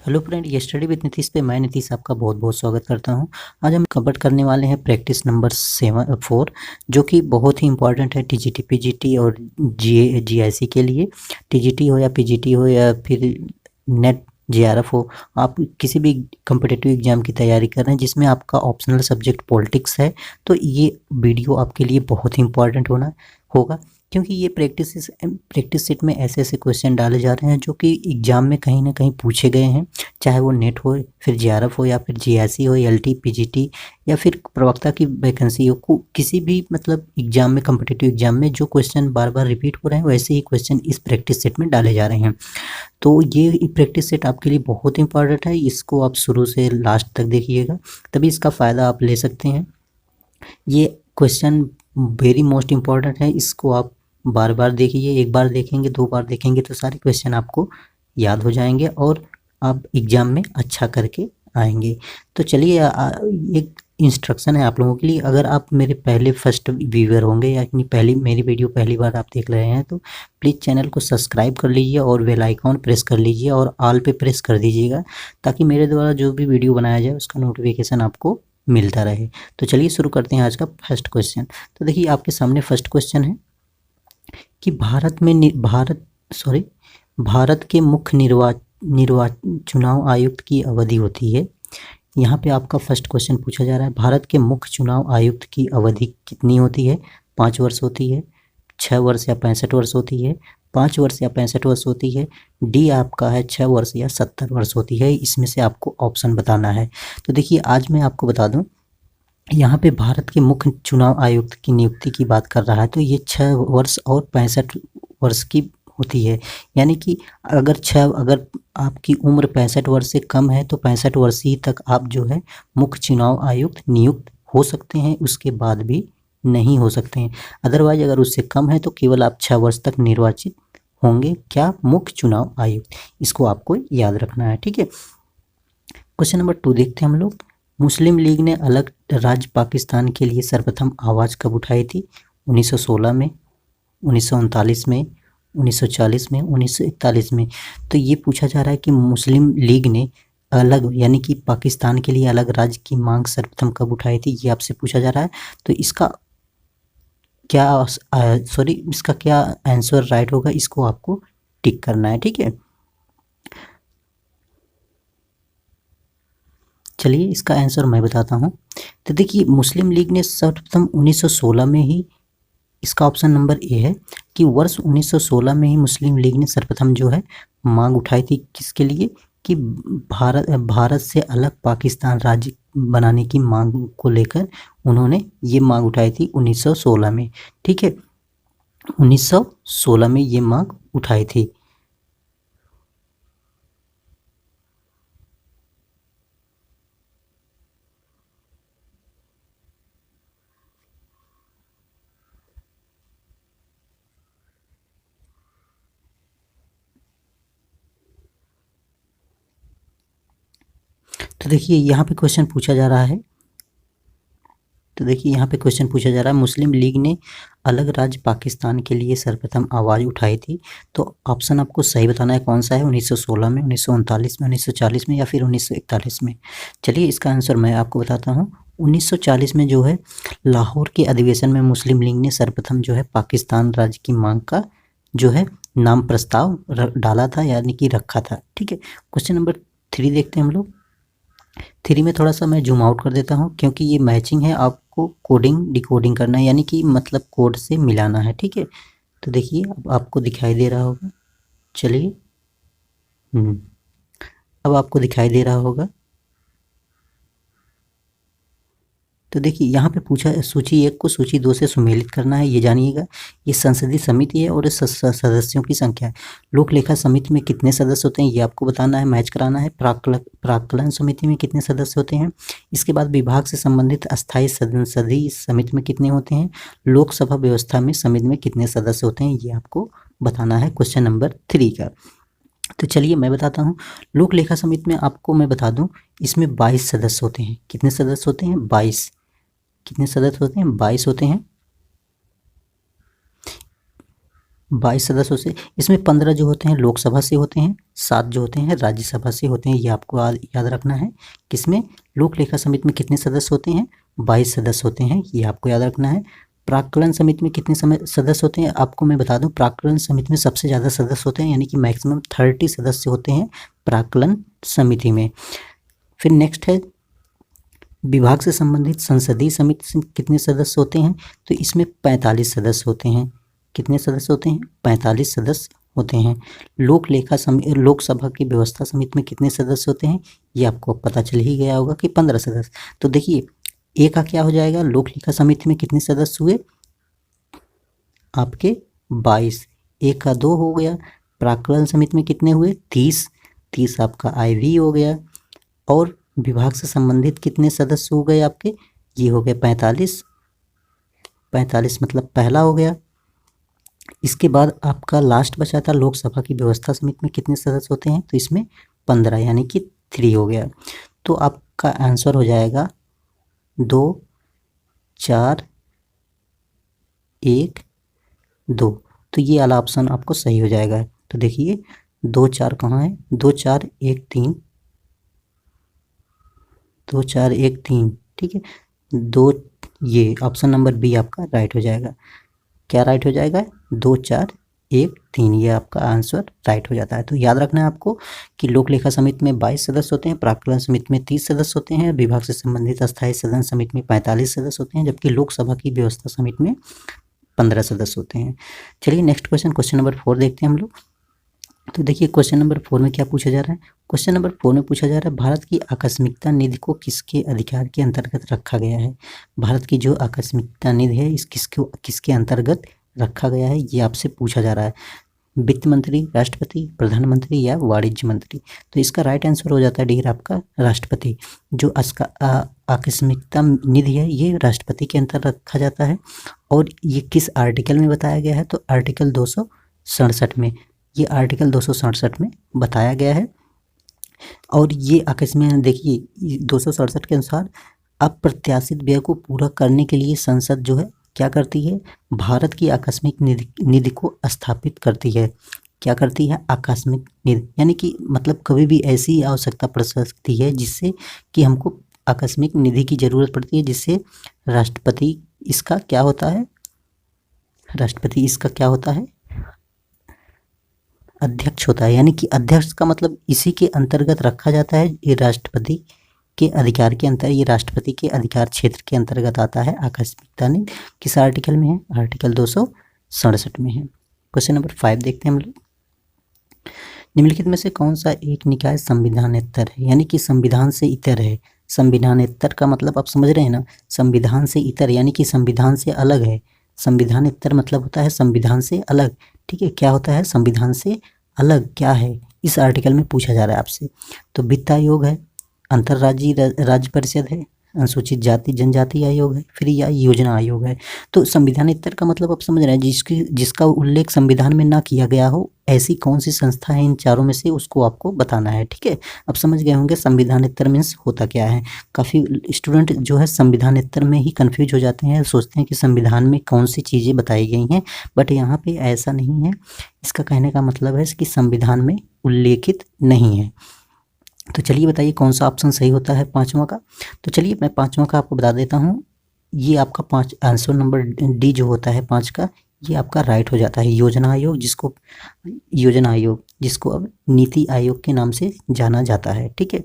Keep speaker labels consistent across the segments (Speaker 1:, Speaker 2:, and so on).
Speaker 1: Hello friend, ये study with Nitish पे मैं नीतीश आपका बहुत बहुत स्वागत करता हूं। आज हम कवर करने वाले हैं प्रैक्टिस नंबर 4, जो कि बहुत ही इंपॉर्टेंट है टीजीटी पीजीटी और जीआईसी के लिए। टीजीटी हो या पीजीटी हो या फिर नेट जेआरएफ हो, आप किसी भी कम्पिटिटिव एग्जाम की तैयारी कर रहे हैं जिसमें आपका ऑप्शनल सब्जेक्ट पॉलिटिक्स है, तो ये वीडियो आपके लिए बहुत ही इंपॉर्टेंट होगा, क्योंकि ये प्रैक्टिस सेट में ऐसे ऐसे क्वेश्चन डाले जा रहे हैं जो कि एग्जाम में कहीं ना कहीं पूछे गए हैं। चाहे वो नेट हो, फिर जेआरएफ हो, या फिर जीआईसी हो, एलटी पीजीटी, या फिर प्रवक्ता की वैकेंसी हो, किसी भी मतलब एग्जाम में, कम्पिटिटिव एग्जाम में जो क्वेश्चन बार बार रिपीट हो रहे हैं वैसे ही क्वेश्चन इस प्रैक्टिस सेट में डाले जा रहे हैं। तो ये प्रैक्टिस सेट आपके लिए बहुत इंपॉर्टेंट है, इसको आप शुरू से लास्ट तक देखिएगा, तभी इसका फ़ायदा आप ले सकते हैं। ये क्वेश्चन वेरी मोस्ट इम्पॉर्टेंट है, इसको आप बार बार देखिए। एक बार देखेंगे, दो बार देखेंगे तो सारे क्वेश्चन आपको याद हो जाएंगे और आप एग्ज़ाम में अच्छा करके आएंगे। तो चलिए, एक इंस्ट्रक्शन है आप लोगों के लिए। अगर आप मेरे पहले फर्स्ट व्यूअर होंगे या पहली मेरी वीडियो पहली बार आप देख रहे हैं, तो प्लीज़ चैनल को सब्सक्राइब कर लीजिए और बेल आइकॉन प्रेस कर लीजिए और ऑल पे प्रेस कर दीजिएगा, ताकि मेरे द्वारा जो भी वीडियो बनाया जाए उसका नोटिफिकेशन आपको मिलता रहे। तो चलिए शुरू करते हैं आज का फर्स्ट क्वेश्चन। तो देखिए, आपके सामने फर्स्ट क्वेश्चन है कि भारत के मुख्य चुनाव आयुक्त की अवधि होती है। यहाँ पे आपका फर्स्ट क्वेश्चन पूछा जा रहा है, भारत के मुख्य चुनाव आयुक्त की अवधि कितनी होती है? 5 वर्ष होती है, 6 वर्ष या 65 वर्ष होती है, 5 वर्ष या 65 वर्ष होती है, डी आपका है 6 वर्ष या 70 वर्ष होती है। इसमें से आपको ऑप्शन बताना है। तो देखिए, आज मैं आपको बता दूं, यहाँ पे भारत के मुख्य चुनाव आयुक्त की नियुक्ति की बात कर रहा है, तो ये 6 वर्ष और 65 वर्ष की होती है। यानी कि अगर आपकी उम्र 65 वर्ष से कम है तो 65 वर्ष ही तक आप जो है मुख्य चुनाव आयुक्त नियुक्त हो सकते हैं, उसके बाद भी नहीं हो सकते हैं। अदरवाइज अगर उससे कम है तो केवल आप 6 वर्ष तक निर्वाचित होंगे, क्या? मुख्य चुनाव आयुक्त। इसको आपको याद रखना है, ठीक है। क्वेश्चन नंबर 2 देखते हैं हम लोग। मुस्लिम लीग ने अलग राज्य पाकिस्तान के लिए सर्वप्रथम आवाज़ कब उठाई थी? 1916 में, 1939 में, 1940 में, 1941 में। तो ये पूछा जा रहा है कि मुस्लिम लीग ने अलग यानी कि पाकिस्तान के लिए अलग राज्य की मांग सर्वप्रथम कब उठाई थी, ये आपसे पूछा जा रहा है। तो इसका क्या आंसर राइट होगा, इसको आपको टिक करना है, ठीक है। चलिए, इसका आंसर मैं बताता हूँ। तो देखिए, मुस्लिम लीग ने सर्वप्रथम 1916 में ही, इसका ऑप्शन नंबर ए है कि वर्ष 1916 में ही मुस्लिम लीग ने सर्वप्रथम जो है मांग उठाई थी। किसके लिए? कि भारत से अलग पाकिस्तान राज्य बनाने की मांग को लेकर उन्होंने ये मांग उठाई थी 1916 में, ठीक है। 1916 में ये मांग उठाई थी। तो देखिए, यहाँ पे क्वेश्चन पूछा जा रहा है मुस्लिम लीग ने अलग राज्य पाकिस्तान के लिए सर्वप्रथम आवाज़ उठाई थी। तो ऑप्शन आपको सही बताना है कौन सा है, 1916 में, 1939 में, 1940 में या फिर 1941 में। चलिए, इसका आंसर मैं आपको बताता हूँ। 1940 में जो है लाहौर के अधिवेशन में मुस्लिम लीग ने सर्वप्रथम जो है पाकिस्तान राज्य की मांग का जो है नाम प्रस्ताव डाला था, यानी कि रखा था, ठीक है। क्वेश्चन नंबर 3 देखते हैं हम लोग। 3 में थोड़ा सा मैं जूम आउट कर देता हूँ, क्योंकि ये मैचिंग है, आपको कोडिंग डिकोडिंग करना है, यानी कि मतलब कोड से मिलाना है, ठीक है। तो देखिए, अब आपको दिखाई दे रहा होगा। चलिए, अब आपको दिखाई दे रहा होगा। तो देखिए, यहाँ पे पूछा है सूची 1 को सूची 2 से सुमेलित करना है। ये जानिएगा, ये संसदीय समिति है और सदस्यों की संख्या है। लोक लेखा समिति में कितने सदस्य होते हैं, ये आपको बताना है, मैच कराना है। प्राक्कलन समिति में कितने सदस्य होते हैं। इसके बाद विभाग से संबंधित अस्थायी संसदीय समिति में कितने होते हैं। लोकसभा व्यवस्था में समिति में कितने सदस्य होते हैं, ये आपको बताना है क्वेश्चन नंबर 3 का। तो चलिए, मैं बताता हूँ। लोक लेखा समिति में आपको मैं बता दूँ, इसमें 22 सदस्य होते हैं। कितने सदस्य होते हैं? 22। कितने सदस्य होते हैं? 22 होते हैं। 22 सदस्यों से, इसमें 15 जो होते हैं लोकसभा से होते हैं, 7 जो होते हैं राज्यसभा से होते हैं। ये आपको याद रखना है। किसमें? लोक लेखा समिति में कितने सदस्य होते हैं? 22 सदस्य होते हैं, ये आपको याद रखना है। प्राक्कलन समिति में कितने सदस्य होते हैं? आपको मैं बता दूं, प्राक्कलन समिति में सबसे ज़्यादा सदस्य होते हैं, यानी कि मैक्सिमम 30 सदस्य होते हैं प्राक्कलन समिति में। फिर नेक्स्ट है विभाग से संबंधित संसदीय समिति से कितने सदस्य होते हैं? तो इसमें 45 सदस्य होते हैं। कितने सदस्य होते हैं? 45 सदस्य होते हैं। लोकसभा की व्यवस्था समिति में कितने सदस्य होते हैं? ये आपको पता चल ही गया होगा कि 15 सदस्य। तो देखिए ए का क्या हो जाएगा? लोक लेखा समिति में कितने सदस्य हुए? आपके 22। ए का 2 हो गया। प्राक्कलन समिति में कितने हुए? 30 आपका IV हो गया। और विभाग से संबंधित कितने सदस्य हो गए आपके? ये हो गए 45 मतलब पहला हो गया। इसके बाद आपका लास्ट बचा था लोकसभा की व्यवस्था समिति में कितने सदस्य होते हैं? तो इसमें 15 यानी कि 3 हो गया। तो आपका आंसर हो जाएगा 2 4 1 2। तो ये वाला ऑप्शन आपको सही हो जाएगा। तो देखिए 2 4 कहाँ है? 2 4 1 3, 2 4 1 3, ठीक है। 2, ये ऑप्शन नंबर बी आपका राइट हो जाएगा। क्या राइट हो जाएगा? 2 4 1 3, ये आपका आंसर राइट हो जाता है। तो याद रखना है आपको कि लोक लेखा समिति में 22 सदस्य होते हैं, प्राक्कलन समिति में 30 सदस्य होते हैं, विभाग से संबंधित अस्थायी सदन समिति में 45 सदस्य होते हैं, जबकि लोकसभा की व्यवस्था समिति में 15 सदस्य होते हैं। चलिए नेक्स्ट क्वेश्चन नंबर 4 देखते हैं हम लोग। तो देखिए क्वेश्चन नंबर 4 में क्या पूछा जा रहा है? क्वेश्चन नंबर 4 में पूछा जा रहा है भारत की आकस्मिकता निधि को किसके अधिकार के अंतर्गत रखा गया है? भारत की जो आकस्मिकता निधि है इस किसके अंतर्गत रखा गया है, ये आपसे पूछा जा रहा है। वित्त मंत्री, राष्ट्रपति, प्रधानमंत्री या वाणिज्य मंत्री? तो इसका राइट आंसर हो जाता है डियर आपका राष्ट्रपति। जो आकस्मिकता निधि है ये राष्ट्रपति के अंतर्गत रखा जाता है। और ये किस आर्टिकल में बताया गया है? तो आर्टिकल 267 में। ये आर्टिकल 267 में बताया गया है। और ये आकस्मिक देखिए 267 के अनुसार अप्रत्याशित व्यय को पूरा करने के लिए संसद जो है क्या करती है? भारत की आकस्मिक निधि को स्थापित करती है। क्या करती है? आकस्मिक निधि, यानी कि मतलब कभी भी ऐसी आवश्यकता पड़ सकती है जिससे कि हमको आकस्मिक निधि की जरूरत पड़ती है, जिससे राष्ट्रपति इसका क्या होता है? राष्ट्रपति इसका क्या होता है? अध्यक्ष होता है। यानी कि अध्यक्ष का मतलब इसी के अंतर्गत रखा जाता है। ये राष्ट्रपति के अधिकार के अंतर, ये राष्ट्रपति के अधिकार क्षेत्र के अंतर्गत आता है आकस्मिकता निधि। किस आर्टिकल में है? आर्टिकल 267 में है। क्वेश्चन नंबर 5 देखते हैं हम लोग। निम्नलिखित में से कौन सा एक निकाय संविधानेतर है? यानी कि संविधान से इतर है। संविधानेतर का मतलब आप समझ रहे हैं ना? संविधान से इतर यानी कि संविधान से अलग है। संविधानेतर मतलब होता है संविधान से अलग, ठीक है। क्या होता है? संविधान से अलग क्या है? इस आर्टिकल में पूछा जा रहा है आपसे। तो वित्त आयोग है, अंतर्राज्यीय राज्य परिषद है, अनुसूचित जाति जनजाति आयोग है, फिर या योजना आयोग है। तो संविधानेतर का मतलब आप समझ रहे हैं जिसका उल्लेख संविधान में ना किया गया हो, ऐसी कौन सी संस्था है इन चारों में से, उसको आपको बताना है, ठीक है। अब समझ गए होंगे संविधानेतर मीन्स होता क्या है। काफ़ी स्टूडेंट जो है संविधानेतर में ही कंफ्यूज हो जाते हैं, सोचते हैं कि संविधान में कौन सी चीज़ें बताई गई हैं, बट यहाँ पे ऐसा नहीं है। इसका कहने का मतलब है कि संविधान में उल्लेखित नहीं है। तो चलिए बताइए कौन सा ऑप्शन सही होता है 5वां का। तो चलिए मैं 5वां का आपको बता देता हूँ। ये आपका 5 आंसर नंबर डी जो होता है 5 का, ये आपका राइट हो जाता है। योजना आयोग जिसको अब नीति आयोग के नाम से जाना जाता है, ठीक है।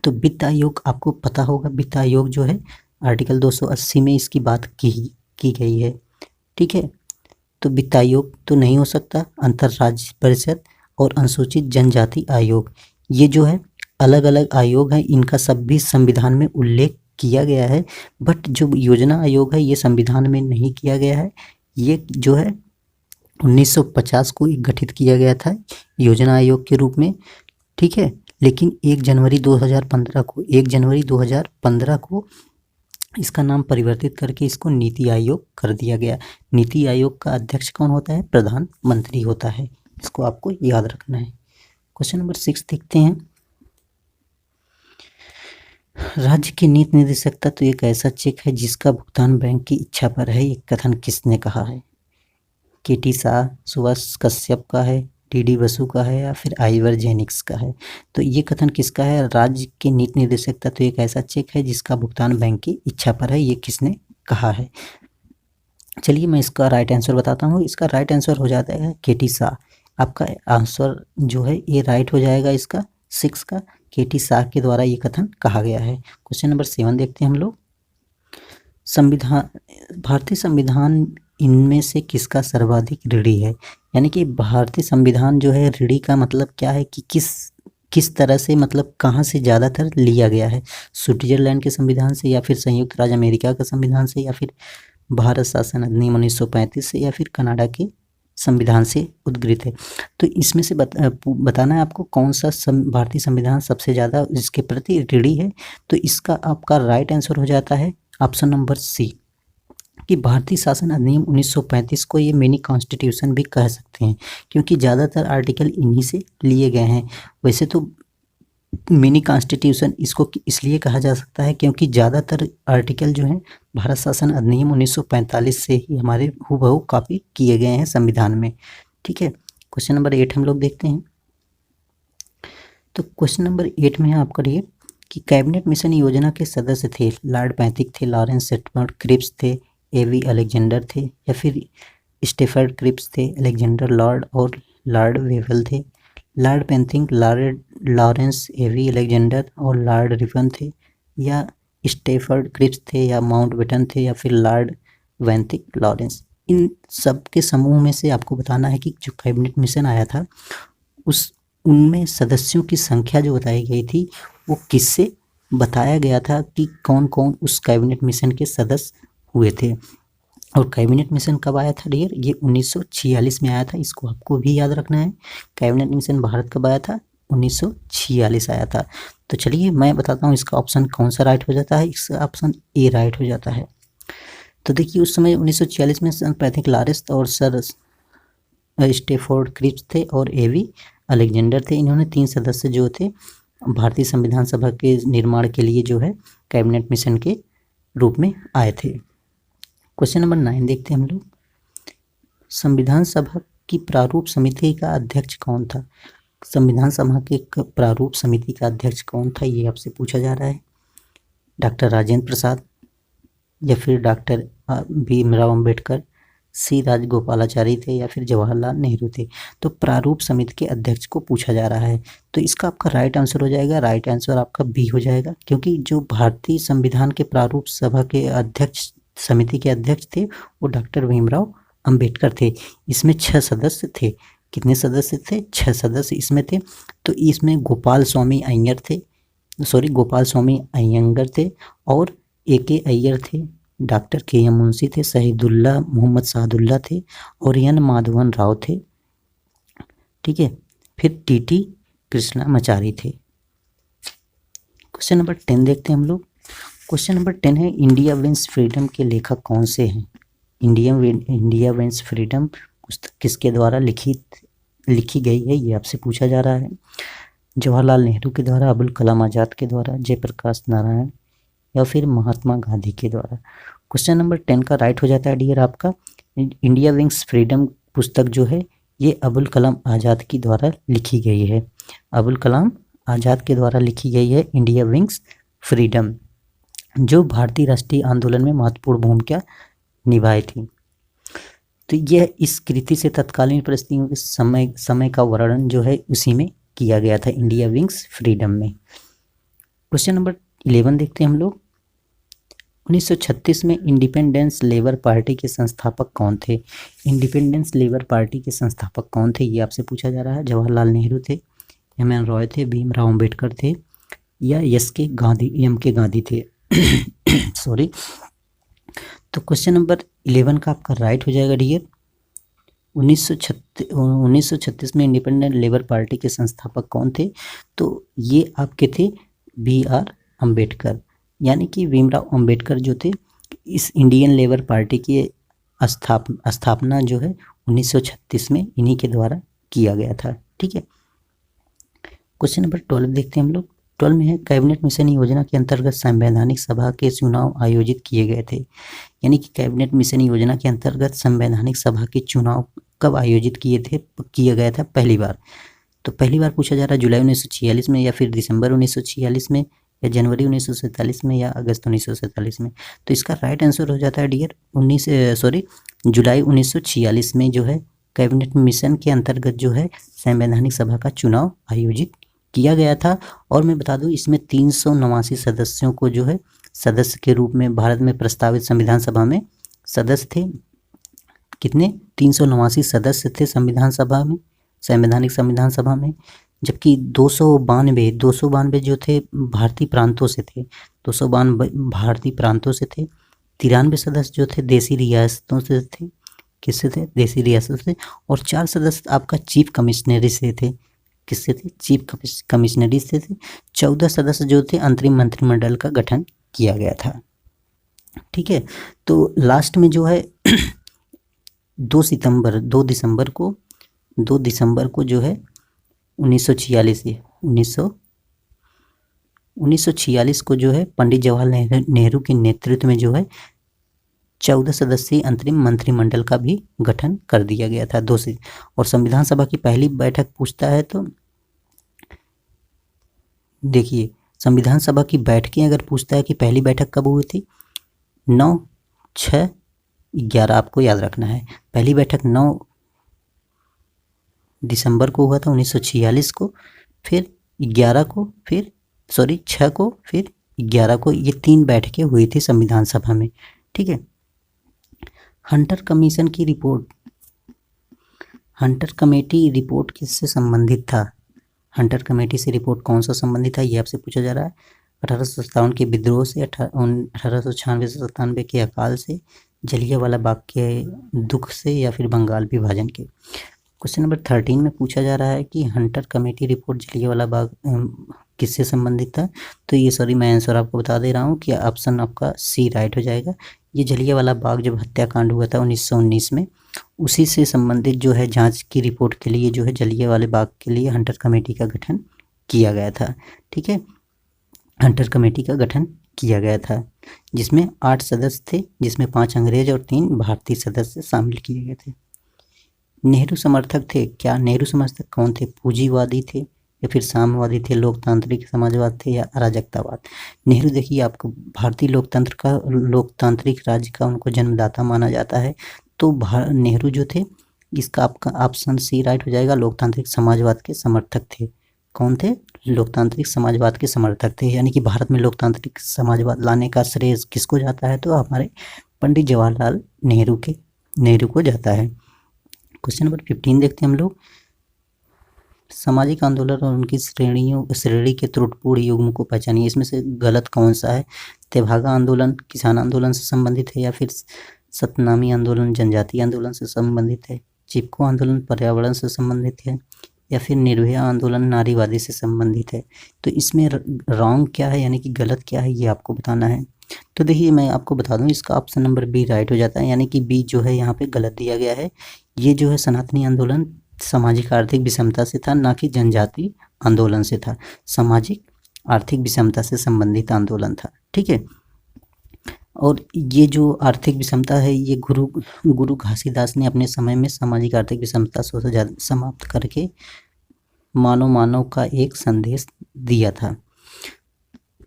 Speaker 1: तो वित्त आयोग आपको पता होगा, वित्त आयोग जो है आर्टिकल 280 में इसकी बात की गई है, ठीक है। तो वित्त आयोग तो नहीं हो सकता। अंतर्राज्यीय परिषद और अनुसूचित जनजाति आयोग, ये जो है अलग अलग आयोग हैं, इनका सब भी संविधान में उल्लेख किया गया है। बट जो योजना आयोग है ये संविधान में नहीं किया गया है। ये जो है 1950 को गठित किया गया था योजना आयोग के रूप में, ठीक है। लेकिन 1 जनवरी 2015 को इसका नाम परिवर्तित करके इसको नीति आयोग कर दिया गया। नीति आयोग का अध्यक्ष कौन होता है? प्रधानमंत्री होता है। इसको आपको याद रखना है। क्वेश्चन नंबर 6 देखते हैं। राज्य की नीति निर्देशकता तो एक ऐसा चेक है जिसका भुगतान बैंक की इच्छा पर है, ये कथन किसने कहा है? केटी शाह, सुभाष कश्यप का है, डी बसु का है या फिर आइवर जेनिक्स का है। तो ये कथन किसका है? राज्य के नीति निर्देशक तत्व एक ऐसा चेक है जिसका भुगतान बैंक की इच्छा पर है, ये किसने कहा है? चलिए मैं इसका राइट आंसर बताता हूँ। इसका राइट आंसर हो जाता है केटी शाह। आपका आंसर जो है ये राइट हो जाएगा इसका 6 का, केटी शाह के द्वारा ये कथन कहा गया है। क्वेश्चन नंबर 7 देखते हैं हम लोग। संविधान, भारतीय संविधान इनमें से किसका सर्वाधिक ऋणी है? यानी कि भारतीय संविधान जो है, ऋणी का मतलब क्या है कि किस तरह से, मतलब कहाँ से ज़्यादातर लिया गया है? स्विट्जरलैंड के संविधान से, या फिर संयुक्त राज्य अमेरिका का संविधान से, या फिर भारत शासन अधिनियम 1935 से, या फिर कनाडा के संविधान से उद्गृत है। तो इसमें से बताना है आपको कौन सा भारतीय संविधान सबसे ज़्यादा इसके प्रति ऋणी है। तो इसका आपका राइट आंसर हो जाता है ऑप्शन नंबर सी, कि भारतीय शासन अधिनियम 1935 को ये मिनी कॉन्स्टिट्यूशन भी कह सकते हैं, क्योंकि ज़्यादातर आर्टिकल इन्हीं से लिए गए हैं। वैसे तो मिनी कॉन्स्टिट्यूशन इसको इसलिए कहा जा सकता है क्योंकि ज़्यादातर आर्टिकल जो हैं भारत शासन अधिनियम 1945 से ही हमारे हूबहू कॉपी किए गए हैं संविधान में। ठीक है, क्वेश्चन नंबर 8 हम लोग देखते हैं। तो क्वेश्चन नंबर 8 में है आपका ये कि कैबिनेट मिशन योजना के सदस्य थे लॉर्ड पैथिक थे, लॉरेंस सेटमर्ट क्रिप्स थे, एवी अलेक्जेंडर थे, या फिर स्टेफर्ड क्रिप्स थे, अलेक्जेंडर लॉर्ड और लॉर्ड वेवल थे। लॉर्ड पैथिक, लॉरेंस, एवी अलेक्जेंडर और लॉर्ड रिपन थे, या स्टेफर्ड क्रिप्स थे, या माउंटबेटन थे, या फिर लॉर्ड वैंथिक लॉरेंस। इन सब के समूह में से आपको बताना है कि जो कैबिनेट मिशन आया था उनमें सदस्यों की संख्या जो बताई गई थी वो किससे बताया गया था कि कौन कौन उस कैबिनेट मिशन के सदस्य हुए थे। और कैबिनेट मिशन कब आया था डियर? ये 1946 में आया था, इसको आपको भी याद रखना है। कैबिनेट मिशन भारत कब आया था? 1946 आया था। तो चलिए मैं बताता हूँ इसका ऑप्शन कौन सा राइट हो जाता है। इसका ऑप्शन ए राइट हो जाता है। तो देखिए उस समय 1946 में सर पैथिक लॉरेंस और सर स्टेफोर्ड क्रिप्स थे और एवी अलेक्जेंडर थे। इन्होंने 3 सदस्य जो थे भारतीय संविधान सभा के निर्माण के लिए जो है कैबिनेट मिशन के रूप में आए थे। क्वेश्चन नंबर 9 देखते हैं हम लोग। संविधान सभा की प्रारूप समिति का अध्यक्ष कौन था? संविधान सभा के प्रारूप समिति का अध्यक्ष कौन था, ये आपसे पूछा जा रहा है। डॉक्टर राजेंद्र प्रसाद, या फिर डॉक्टर भीमराव अंबेडकर, सी राजगोपालाचारी थे, या फिर जवाहरलाल नेहरू थे। तो प्रारूप समिति के अध्यक्ष को पूछा जा रहा है, तो इसका आपका राइट आंसर हो जाएगा, राइट आंसर आपका बी हो जाएगा, क्योंकि जो भारतीय संविधान के प्रारूप सभा के अध्यक्ष, समिति के अध्यक्ष थे वो डॉक्टर भीमराव अंबेडकर थे। इसमें 6 सदस्य थे। कितने सदस्य थे? 6 सदस्य इसमें थे। तो इसमें गोपाल स्वामी अयंगर थे, और A.K. अय्यर थे, डॉक्टर K.M. मुंशी थे, शहीदुल्लाह मोहम्मद सादुल्लाह थे, और एन माधवन राव थे। ठीक है, फिर T.T. कृष्णामाचारी थे। क्वेश्चन नंबर 10 देखते हैं हम लोग। क्वेश्चन नंबर 10 है इंडिया विंस फ्रीडम के लेखक कौन से हैं? इंडिया विंस फ्रीडम पुस्तक किसके द्वारा लिखी गई है, ये आपसे पूछा जा रहा है। जवाहरलाल नेहरू के द्वारा, अबुल कलाम आज़ाद के द्वारा, जयप्रकाश नारायण, या फिर महात्मा गांधी के द्वारा। क्वेश्चन नंबर 10 का राइट हो जाता है डियर आपका। इंडिया विंग्स फ्रीडम पुस्तक जो है ये अबुल कलाम आज़ाद के द्वारा लिखी गई है। अबुल कलाम आज़ाद के द्वारा लिखी गई है इंडिया विंग्स फ्रीडम, जो भारतीय राष्ट्रीय आंदोलन में महत्वपूर्ण भूमिका निभाई थी। तो यह इस कृति से तत्कालीन परिस्थितियों के समय का वर्णन जो है उसी में किया गया था, इंडिया विंग्स फ्रीडम में। क्वेश्चन नंबर 11 देखते हैं हम लोग। 1936 में इंडिपेंडेंस लेबर पार्टी के संस्थापक कौन थे? इंडिपेंडेंस लेबर पार्टी के संस्थापक कौन थे, ये आपसे पूछा जा रहा है। जवाहरलाल नेहरू थे, M.N. रॉय थे, भीमराव अंबेडकर थे, या एम के गांधी थे। सॉरी। तो क्वेश्चन नंबर 11 का आपका राइट हो जाएगा डियर। 1936 में इंडिपेंडेंट लेबर पार्टी के संस्थापक कौन थे? तो ये आपके थे B.R. अंबेडकर, यानी कि भीमराव अंबेडकर जो थे, इस इंडियन लेबर पार्टी की स्थापना जो है 1936 में इन्हीं के द्वारा किया गया था। ठीक है, क्वेश्चन नंबर 12 देखते हैं हम लोग। 12 में है कैबिनेट मिशन योजना के अंतर्गत संवैधानिक सभा के चुनाव आयोजित किए गए थे। यानी कि कैबिनेट मिशन योजना के अंतर्गत संवैधानिक सभा के चुनाव कब आयोजित किया गया था पहली बार। तो पहली बार पूछा जा रहा है जुलाई 1946 में, या फिर दिसंबर 1946 में, या जनवरी 1947 में, या अगस्त 1947 में। तो इसका राइट आंसर हो जाता है डियर जुलाई 1946 में जो है कैबिनेट मिशन के अंतर्गत जो है संवैधानिक सभा का चुनाव आयोजित किया गया था। और मैं बता दूं इसमें 389 सदस्यों को जो है सदस्य के रूप में भारत में प्रस्तावित संविधान सभा में सदस्य थे। कितने? 389 सदस्य थे संवैधानिक संविधान सभा में, जबकि 292 जो थे भारतीय प्रांतों से थे, 292 भारतीय प्रांतों से थे। 93 सदस्य जो थे देसी रियासतों से थे। किससे थे? देसी रियासतों से। और 4 सदस्य आपका चीफ कमिश्नरी से थे। किससे थे? चीफ कमिश्नरी से थे। 14 सदस्य जो थे अंतरिम मंत्रिमंडल का गठन किया गया था। ठीक है, तो लास्ट में जो है 2 दिसंबर को जो है 1946 को जो है पंडित जवाहरलाल नेहरू के नेतृत्व में जो है 14 सदस्यीय अंतरिम मंत्रिमंडल का भी गठन कर दिया गया था। और संविधान सभा की पहली बैठक पूछता है तो देखिए, संविधान सभा की बैठकें अगर पूछता है कि पहली बैठक कब हुई थी, 9, 6, 11 आपको याद रखना है। पहली बैठक 9 दिसंबर को हुआ था 1946 को, फिर 11 को, फिर 6 को, फिर 11 को। ये 3 बैठकें हुई थी संविधान सभा में। ठीक है, हंटर कमेटी रिपोर्ट किससे संबंधित था? हंटर कमेटी से रिपोर्ट कौन सा संबंधित था, ये आपसे पूछा जा रहा है। 1857 के विद्रोह से, 1896 से 97 के अकाल से, जलियांवाला बाग के दुख से, या फिर बंगाल विभाजन के। क्वेश्चन नंबर 13 में पूछा जा रहा है कि Hunter committee report Jallianwala Bagh किससे संबंधित था। तो ये मैं आंसर आपको बता दे रहा हूँ कि ऑप्शन आपका सी राइट हो जाएगा। ये जलियांवाला बाग जब हत्याकांड हुआ था 1919 में, उसी से संबंधित जो है जांच की रिपोर्ट के लिए जो है जलियांवाला बाग के लिए हंटर कमेटी का गठन किया गया था। ठीक है, हंटर कमेटी का गठन किया गया था, जिसमें 8 सदस्य थे, जिसमें 5 अंग्रेज और 3 भारतीय सदस्य शामिल किए गए थे। नेहरू समर्थक थे क्या? नेहरू समर्थक कौन थे? पूंजीवादी थे, या फिर साम्यवादी थे, लोकतांत्रिक समाजवाद थे, या अराजकतावाद? नेहरू देखिए, आपको भारतीय लोकतांत्रिक राज्य का उनको जन्मदाता माना जाता है। तो नेहरू जो थे, इसका आपका ऑप्शन सी राइट हो जाएगा, लोकतांत्रिक समाजवाद के समर्थक थे। कौन थे? लोकतांत्रिक समाजवाद के समर्थक थे। यानी कि भारत में लोकतांत्रिक समाजवाद लाने का श्रेय किसको जाता है? तो हमारे पंडित जवाहरलाल नेहरू को जाता है। क्वेश्चन नंबर 15 देखते हैं हम लोग। सामाजिक आंदोलन और उनकी श्रेणी के त्रुटिपूर्ण युग्म को पहचानिए। इसमें से गलत कौन सा है? तेभागा आंदोलन किसान आंदोलन से संबंधित है, या फिर सतनामी आंदोलन जनजातीय आंदोलन से संबंधित है, चिपको आंदोलन पर्यावरण से संबंधित है, या फिर निर्भया आंदोलन नारीवादी से संबंधित है? तो इसमें रॉन्ग क्या है, यानी कि गलत क्या है, ये आपको बताना है। तो देखिए, मैं आपको बता दूं, इसका ऑप्शन नंबर बी राइट हो जाता है, यानी कि बी जो है यहाँ पे गलत दिया गया है। ये जो है सनातनी आंदोलन सामाजिक आर्थिक विषमता से था, ना कि जनजातीय आंदोलन से था। सामाजिक आर्थिक विषमता से संबंधित आंदोलन था। ठीक है, और ये जो आर्थिक विषमता है, ये गुरु घासीदास ने अपने समय में सामाजिक आर्थिक विषमता से समाप्त करके मानव का एक संदेश दिया था।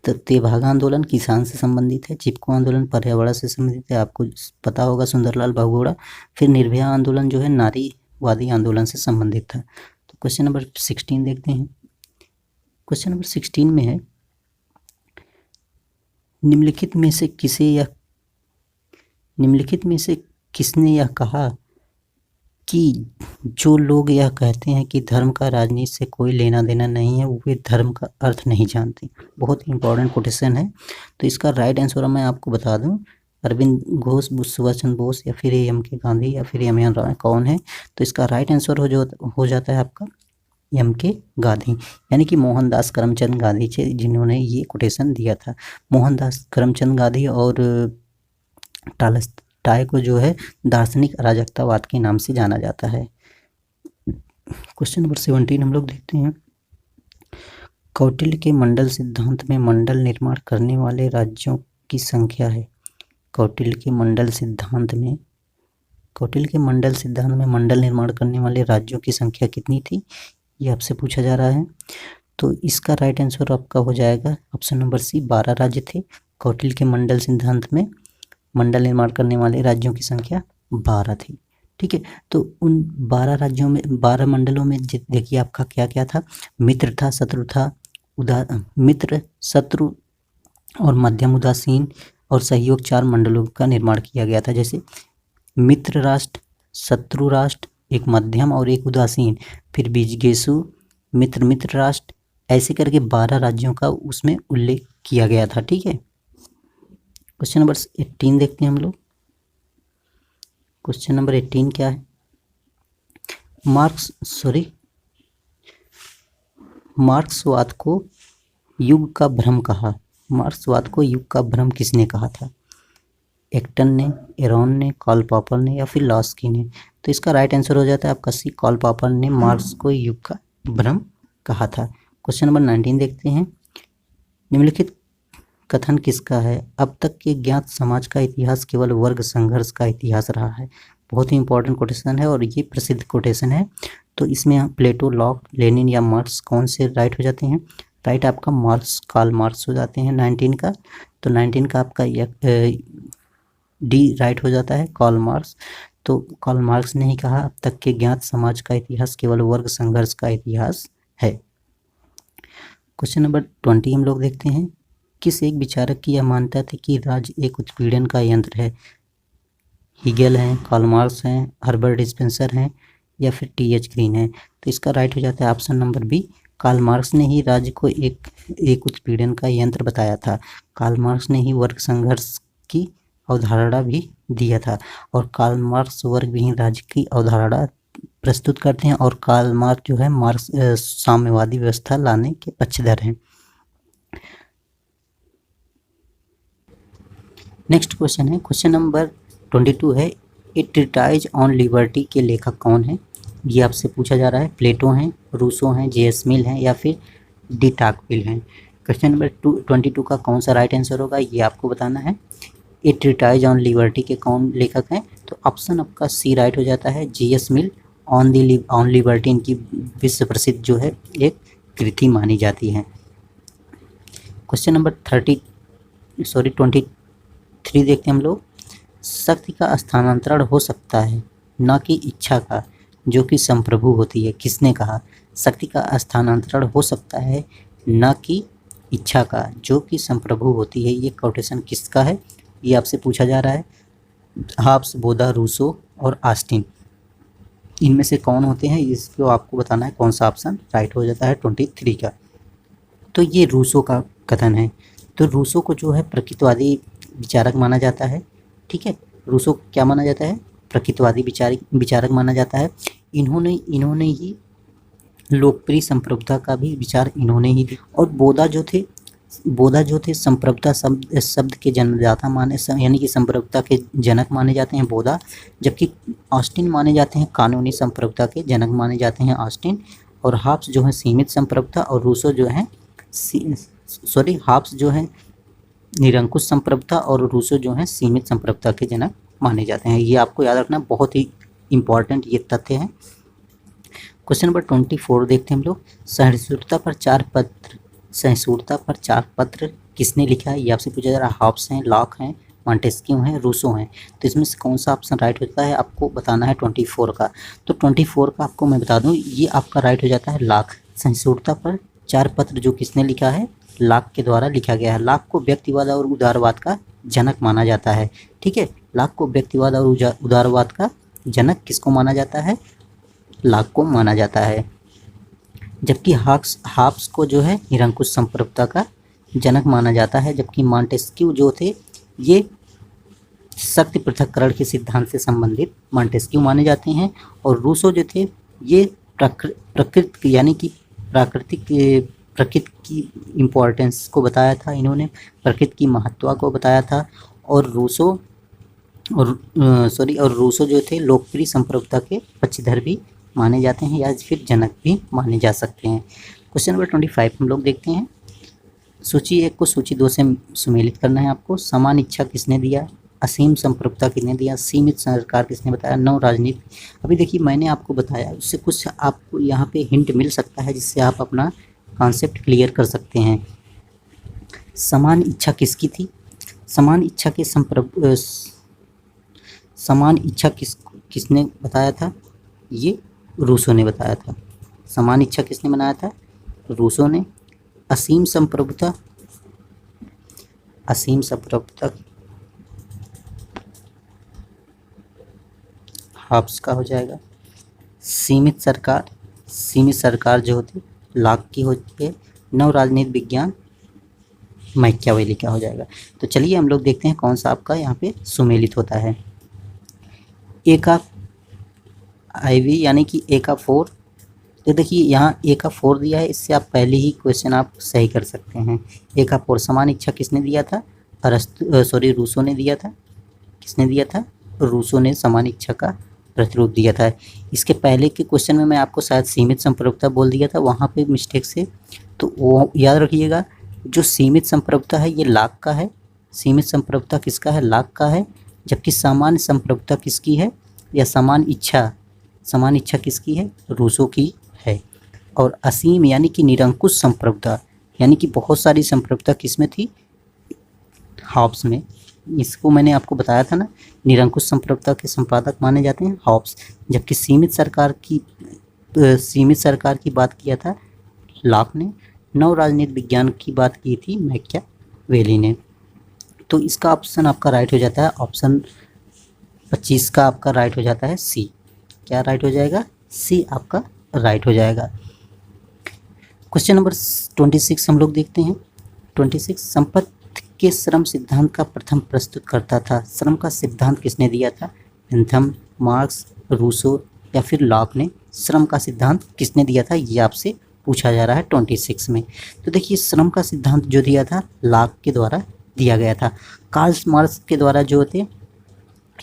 Speaker 1: तो तेभागा आंदोलन किसान से संबंधित है, चिपको आंदोलन पर्यावरण से संबंधित है, आपको पता होगा सुंदरलाल बहुगुणा। फिर निर्भया आंदोलन जो है नारीवादी आंदोलन से संबंधित था। तो क्वेश्चन नंबर 16 देखते हैं। क्वेश्चन नंबर 16 में है, निम्नलिखित में से किसने यह कहा कि जो लोग यह कहते हैं कि धर्म का राजनीति से कोई लेना देना नहीं है, वे धर्म का अर्थ नहीं जानते। बहुत ही इंपॉर्टेंट कोटेशन है। तो इसका राइट आंसर मैं आपको बता दूं, अरविंद घोष, सुभाष चंद्र बोस, या फिर एम.के. गांधी, या फिर एम.एन. रॉय, कौन है? तो इसका राइट आंसर हो जाता है आपका एम.के. गांधी, यानी कि मोहनदास करमचंद गांधी थे जिन्होंने ये कोटेशन दिया था। मोहनदास करमचंद गांधी और टॉलस्टॉय को जो है दार्शनिक अराजकतावाद के नाम से जाना जाता है। क्वेश्चन नंबर 17 हम लोग देखते हैं। कौटिल्य के मंडल सिद्धांत में मंडल निर्माण करने वाले राज्यों की संख्या है। कौटिल्य के मंडल सिद्धांत में मंडल निर्माण करने वाले राज्यों की संख्या कितनी थी, ये आपसे पूछा जा रहा है। तो इसका राइट आंसर आपका हो जाएगा ऑप्शन नंबर सी, 12 राज्य थे। कौटिल्य के मंडल सिद्धांत में मंडल निर्माण करने वाले राज्यों की संख्या 12 थी। ठीक है, तो उन 12 राज्यों में 12 मंडलों में देखिए आपका क्या क्या था। मित्र था, शत्रु था, मित्र, शत्रु और मध्यम उदासीन और सहयोग 4 मंडलों का निर्माण किया गया था। जैसे मित्र राष्ट्र, शत्रु राष्ट्र, एक मध्यम और एक उदासीन, फिर बीजगेसु, मित्र राष्ट्र, ऐसे करके 12 राज्यों का उसमें उल्लेख किया गया था। ठीक है, क्वेश्चन नंबर 18 देखते हैं हम लोग। क्वेश्चन नंबर 18 क्या है? मार्क्सवाद को युग का भ्रम कहा। मार्क्सवाद को युग का भ्रम किसने कहा था? एक्टन ने, एरॉन ने, कार्ल पॉपर ने या फिर लॉस्की ने? तो इसका राइट आंसर हो जाता है आपका सी, कार्ल पॉपर ने मार्क्स को युग का भ्रम कहा था। क्वेश्चन नंबर 19 देखते हैं। निम्नलिखित कथन किसका है? अब तक के ज्ञात समाज का इतिहास केवल वर्ग संघर्ष का इतिहास रहा है। बहुत ही इंपॉर्टेंट कोटेशन है और ये प्रसिद्ध कोटेशन है। तो इसमें प्लेटो, लॉक, लेनिन या मार्क्स कौन से राइट हो जाते हैं? राइट आपका मार्क्स, कार्ल मार्क्स हो जाते हैं 19 का। तो 19 का आपका डी राइट हो जाता है, कार्ल मार्क्स। तो कार्ल मार्क्स ने ही कहा अब तक के ज्ञात समाज का इतिहास केवल वर्ग संघर्ष का इतिहास है। क्वेश्चन नंबर 20 हम लोग देखते हैं। किस एक विचारक की यह मान्यता थी कि राज्य एक उत्पीड़न का यंत्र है? हीगेल हैं, कार्ल मार्क्स हैं, हर्बर्ट स्पेंसर हैं या फिर टी.एच. ग्रीन है? तो इसका राइट हो जाता है option number B, Karl Marx ने ही राज्य को एक उत्पीड़न का यंत्र बताया था। कार्ल मार्क्स ने ही वर्ग संघर्ष की अवधारणा भी दिया था और कार्ल मार्क्स वर्ग विहीन राज्य की अवधारणा प्रस्तुत करते हैं और कार्ल मार्क्स जो है साम्यवादी व्यवस्था लाने के पक्षधर हैं। नेक्स्ट क्वेश्चन है, क्वेश्चन नंबर 22 है, ए ट्रीटाइज ऑन लिबर्टी के लेखक कौन है? ये आपसे पूछा जा रहा है। प्लेटो हैं, रूसो हैं, जे.एस. मिल हैं या फिर डी टाकविल हैं? क्वेश्चन नंबर 22 का कौन सा राइट आंसर होगा ये आपको बताना है। ए ट्रीटाइज ऑन लिबर्टी के कौन लेखक हैं? तो ऑप्शन आपका सी राइट हो जाता है, जे.एस. मिल। ऑन लिबर्टी इनकी विश्व प्रसिद्ध जो है एक कृति मानी जाती है। क्वेश्चन नंबर 23 देखते हैं हम लोग। शक्ति का स्थानांतरण हो सकता है न कि इच्छा का, जो कि संप्रभु होती है। किसने कहा? शक्ति का स्थानांतरण हो सकता है न कि इच्छा का, जो कि संप्रभु होती है। ये कोटेशन किसका है ये आपसे पूछा जा रहा है। हाब्स, बोधा, रूसो और ऑस्टिन, इनमें से कौन होते हैं इसको आपको बताना है कौन सा ऑप्शन राइट हो जाता है 23 का। तो ये रूसो का कथन है। तो रूसो को जो है प्रकृतिवादी विचारक माना जाता है। ठीक है, रूसो क्या माना जाता है? प्रकृतिवादी विचारक माना जाता है। इन्होंने ही लोकप्रिय संप्रभुता का भी विचार इन्होंने ही दिया। और बोधा जो थे संप्रभुता शब्द के जन्मदाता माने, यानी कि संप्रभुता के जनक माने जाते हैं बोधा। जबकि ऑस्टिन माने जाते हैं कानूनी संप्रभुता के जनक माने जाते हैं ऑस्टिन। और हाब्स जो है सीमित संप्रभुता और रूसो जो है हाब्स जो है निरंकुश संप्रभुता और रूसो जो है सीमित संप्रभुता के जनक माने जाते हैं। ये आपको याद रखना, बहुत ही इंपॉर्टेंट ये तथ्य है। क्वेश्चन नंबर 24 देखते हैं हम लोग। सहिष्णुता पर 4 पत्र किसने लिखा है? ये आपसे पूछा जा रहा है। हॉब्स हैं, लॉक हैं, मॉन्टेस्क्यू हैं, रूसो हैं। तो इसमें से कौन सा ऑप्शन राइट होता है आपको बताना है 24 का। तो 24 का आपको मैं बता दूं, ये आपका राइट हो जाता है लॉक। सहिष्णुता पर 4 पत्र जो किसने लिखा है? लॉक के द्वारा लिखा गया है। लॉक को व्यक्तिवाद और उदारवाद का जनक माना जाता है। ठीक है, लॉक को व्यक्तिवाद और उदारवाद का जनक किसको माना जाता है? लॉक को माना जाता है। जबकि हाब्स को जो है निरंकुश संप्रभुता का जनक माना जाता है। जबकि मॉन्टेस्क्यू जो थे ये शक्ति पृथक्करण के सिद्धांत से संबंधित मॉन्टेस्क्यू माने जाते हैं। और रूसो जो थे ये प्रकृति यानी कि प्रकृति की इम्पोर्टेंस को बताया था। इन्होंने प्रकृति की महत्व को बताया था। और रूसो जो थे लोकप्रिय संप्रभुता के पक्षधर भी माने जाते हैं या फिर जनक भी माने जा सकते हैं। क्वेश्चन नंबर 25 हम लोग देखते हैं। सूची 1 को सूची 2 से सुमेलित करना है आपको। समान इच्छा किसने दिया, असीम संप्रभुता किसने दिया, सीमित सरकार किसने बताया, नव राजनीति। अभी देखिए मैंने आपको बताया, उससे कुछ आपको यहाँ पे हिंट मिल सकता है जिससे आप अपना कॉन्सेप्ट क्लियर कर सकते हैं। समान इच्छा किसकी थी, समान इच्छा के समान इच्छा किसने बताया था, ये रूसो ने बताया था। समान इच्छा किसने बनाया था, रूसो ने। असीम संप्रभुता, असीम संप्रभुता हॉब्स का हो जाएगा। सीमित सरकार, सीमित सरकार जो होती लॉक की होती है। नव राजनीति विज्ञान मैकियावेली का हो जाएगा। तो चलिए हम लोग देखते हैं कौन सा आपका यहाँ पे सुमेलित होता है। ए का IV यानी कि ए का 4। तो देखिए यहाँ ए का 4 दिया है, इससे आप पहले ही क्वेश्चन आप सही कर सकते हैं। ए का 4 समान इच्छा किसने दिया था, रूसो ने दिया था। किसने दिया था, रूसो ने समान इच्छा का प्रतिरूप दिया था। इसके पहले के क्वेश्चन में मैं आपको शायद सीमित संप्रभुता बोल दिया था, वहाँ पे मिस्टेक से, तो वो याद रखिएगा। जो सीमित संप्रभुता है ये लॉक का है, सीमित संप्रभुता किसका है, लॉक का है। जबकि सामान्य संप्रभुता किसकी है, या समान इच्छा किसकी है, रूसो की है। और असीम यानी कि निरंकुश संप्रभुता, यानी कि बहुत सारी संप्रभुता किसमें थी, हॉब्स में। इसको मैंने आपको बताया था ना, निरंकुश संप्रभुता के संपादक माने जाते हैं हॉब्स। जबकि सीमित सरकार की बात किया था लॉक ने। नव राजनीति विज्ञान की बात की थी मैकियावेली ने। तो इसका ऑप्शन आपका राइट हो जाता है, ऑप्शन 25 का आपका राइट हो जाता है सी। क्या राइट हो जाएगा, सी आपका राइट हो जाएगा। क्वेश्चन नंबर 26 हम लोग देखते हैं। 26 संपत्ति के श्रम सिद्धांत का प्रथम प्रस्तुत करता था। श्रम का सिद्धांत किसने दिया था, बेंथम, मार्क्स, रूसो या फिर लॉक ने श्रम का सिद्धांत किसने दिया था, ये आपसे पूछा जा रहा है 26 में। तो देखिए श्रम का सिद्धांत जो दिया था लॉक के द्वारा दिया गया था। कार्ल मार्क्स के द्वारा जो थे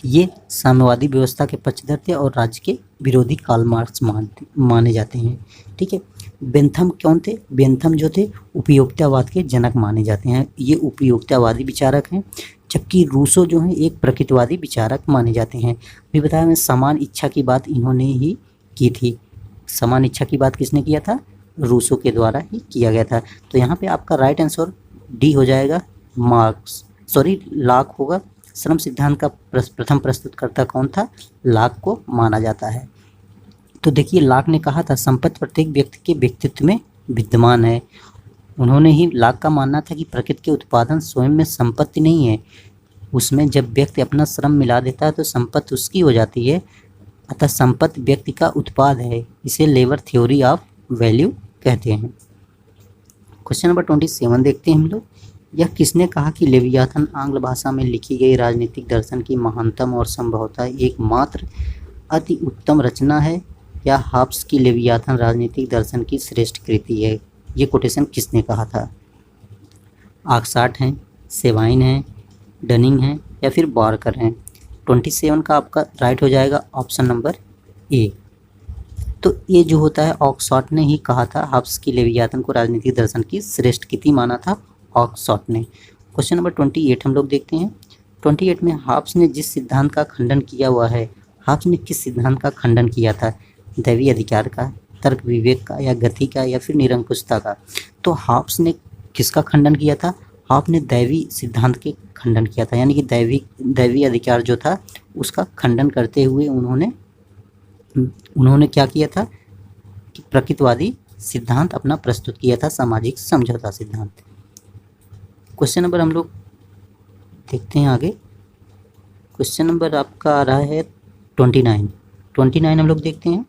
Speaker 1: ये साम्यवादी व्यवस्था के पक्षधर थे और राज्य के विरोधी कार्ल मार्क्स माने जाते हैं। ठीक है। बेंथम कौन थे, बेंथम जो थे उपयोगितावाद के जनक माने जाते हैं, ये उपयोगितावादी विचारक हैं। जबकि रूसो जो हैं एक प्रकृतिवादी विचारक माने जाते हैं। भी बताया मैं, समान इच्छा की बात इन्होंने ही की थी। समान इच्छा की बात किसने किया था, रूसो के द्वारा ही किया गया था। तो यहाँ पे आपका राइट आंसर डी हो जाएगा, लॉक होगा। श्रम सिद्धांत का प्रथम प्रस्तुतकर्ता कौन था, लॉक को माना जाता है। तो देखिए लॉक ने कहा था संपत्ति प्रत्येक व्यक्ति के व्यक्तित्व में विद्यमान है। उन्होंने ही, लॉक का मानना था कि प्रकृति के उत्पादन स्वयं में संपत्ति नहीं है, उसमें जब व्यक्ति अपना श्रम मिला देता है तो संपत्ति उसकी हो जाती है। अतः संपत्ति व्यक्ति का उत्पाद है, इसे लेबर थ्योरी ऑफ वैल्यू कहते हैं। क्वेश्चन नंबर 27 देखते हैं हम लोग। यह किसने कहा कि लेवियाथन आंग्ल भाषा में लिखी गई राजनीतिक दर्शन की महानतम और संभवतः एकमात्र अति उत्तम रचना है, या हॉब्स की लेवियाथन राजनीतिक दर्शन की श्रेष्ठ कृति है। ये कोटेशन किसने कहा था, आक्साट हैं, सेवाइन हैं, डनिंग हैं या फिर बार्कर हैं। 27 का आपका राइट हो जाएगा ऑप्शन नंबर ए। तो ये जो होता है ऑक्सफोर्ड ने ही कहा था, हॉब्स की लेवियाथन को राजनीतिक दर्शन की श्रेष्ठ कृति माना था ऑक्सफोर्ड ने। क्वेश्चन नंबर 28 हम लोग देखते हैं। 28 में हॉब्स ने जिस सिद्धांत का खंडन किया हुआ है, हॉब्स ने किस सिद्धांत का खंडन किया था, दैवी अधिकार का, तर्क विवेक का, या गति का, या फिर निरंकुशता का। तो हॉब्स ने किसका खंडन किया था, हॉब्स ने दैवी सिद्धांत के खंडन किया था, यानी कि दैवी अधिकार जो था उसका खंडन करते हुए उन्होंने क्या किया था कि प्रकृतिवादी सिद्धांत अपना प्रस्तुत किया था, सामाजिक समझौता सिद्धांत। क्वेश्चन नंबर हम लोग देखते हैं आगे। क्वेश्चन नंबर आपका आ रहा है 29 हम लोग देखते हैं।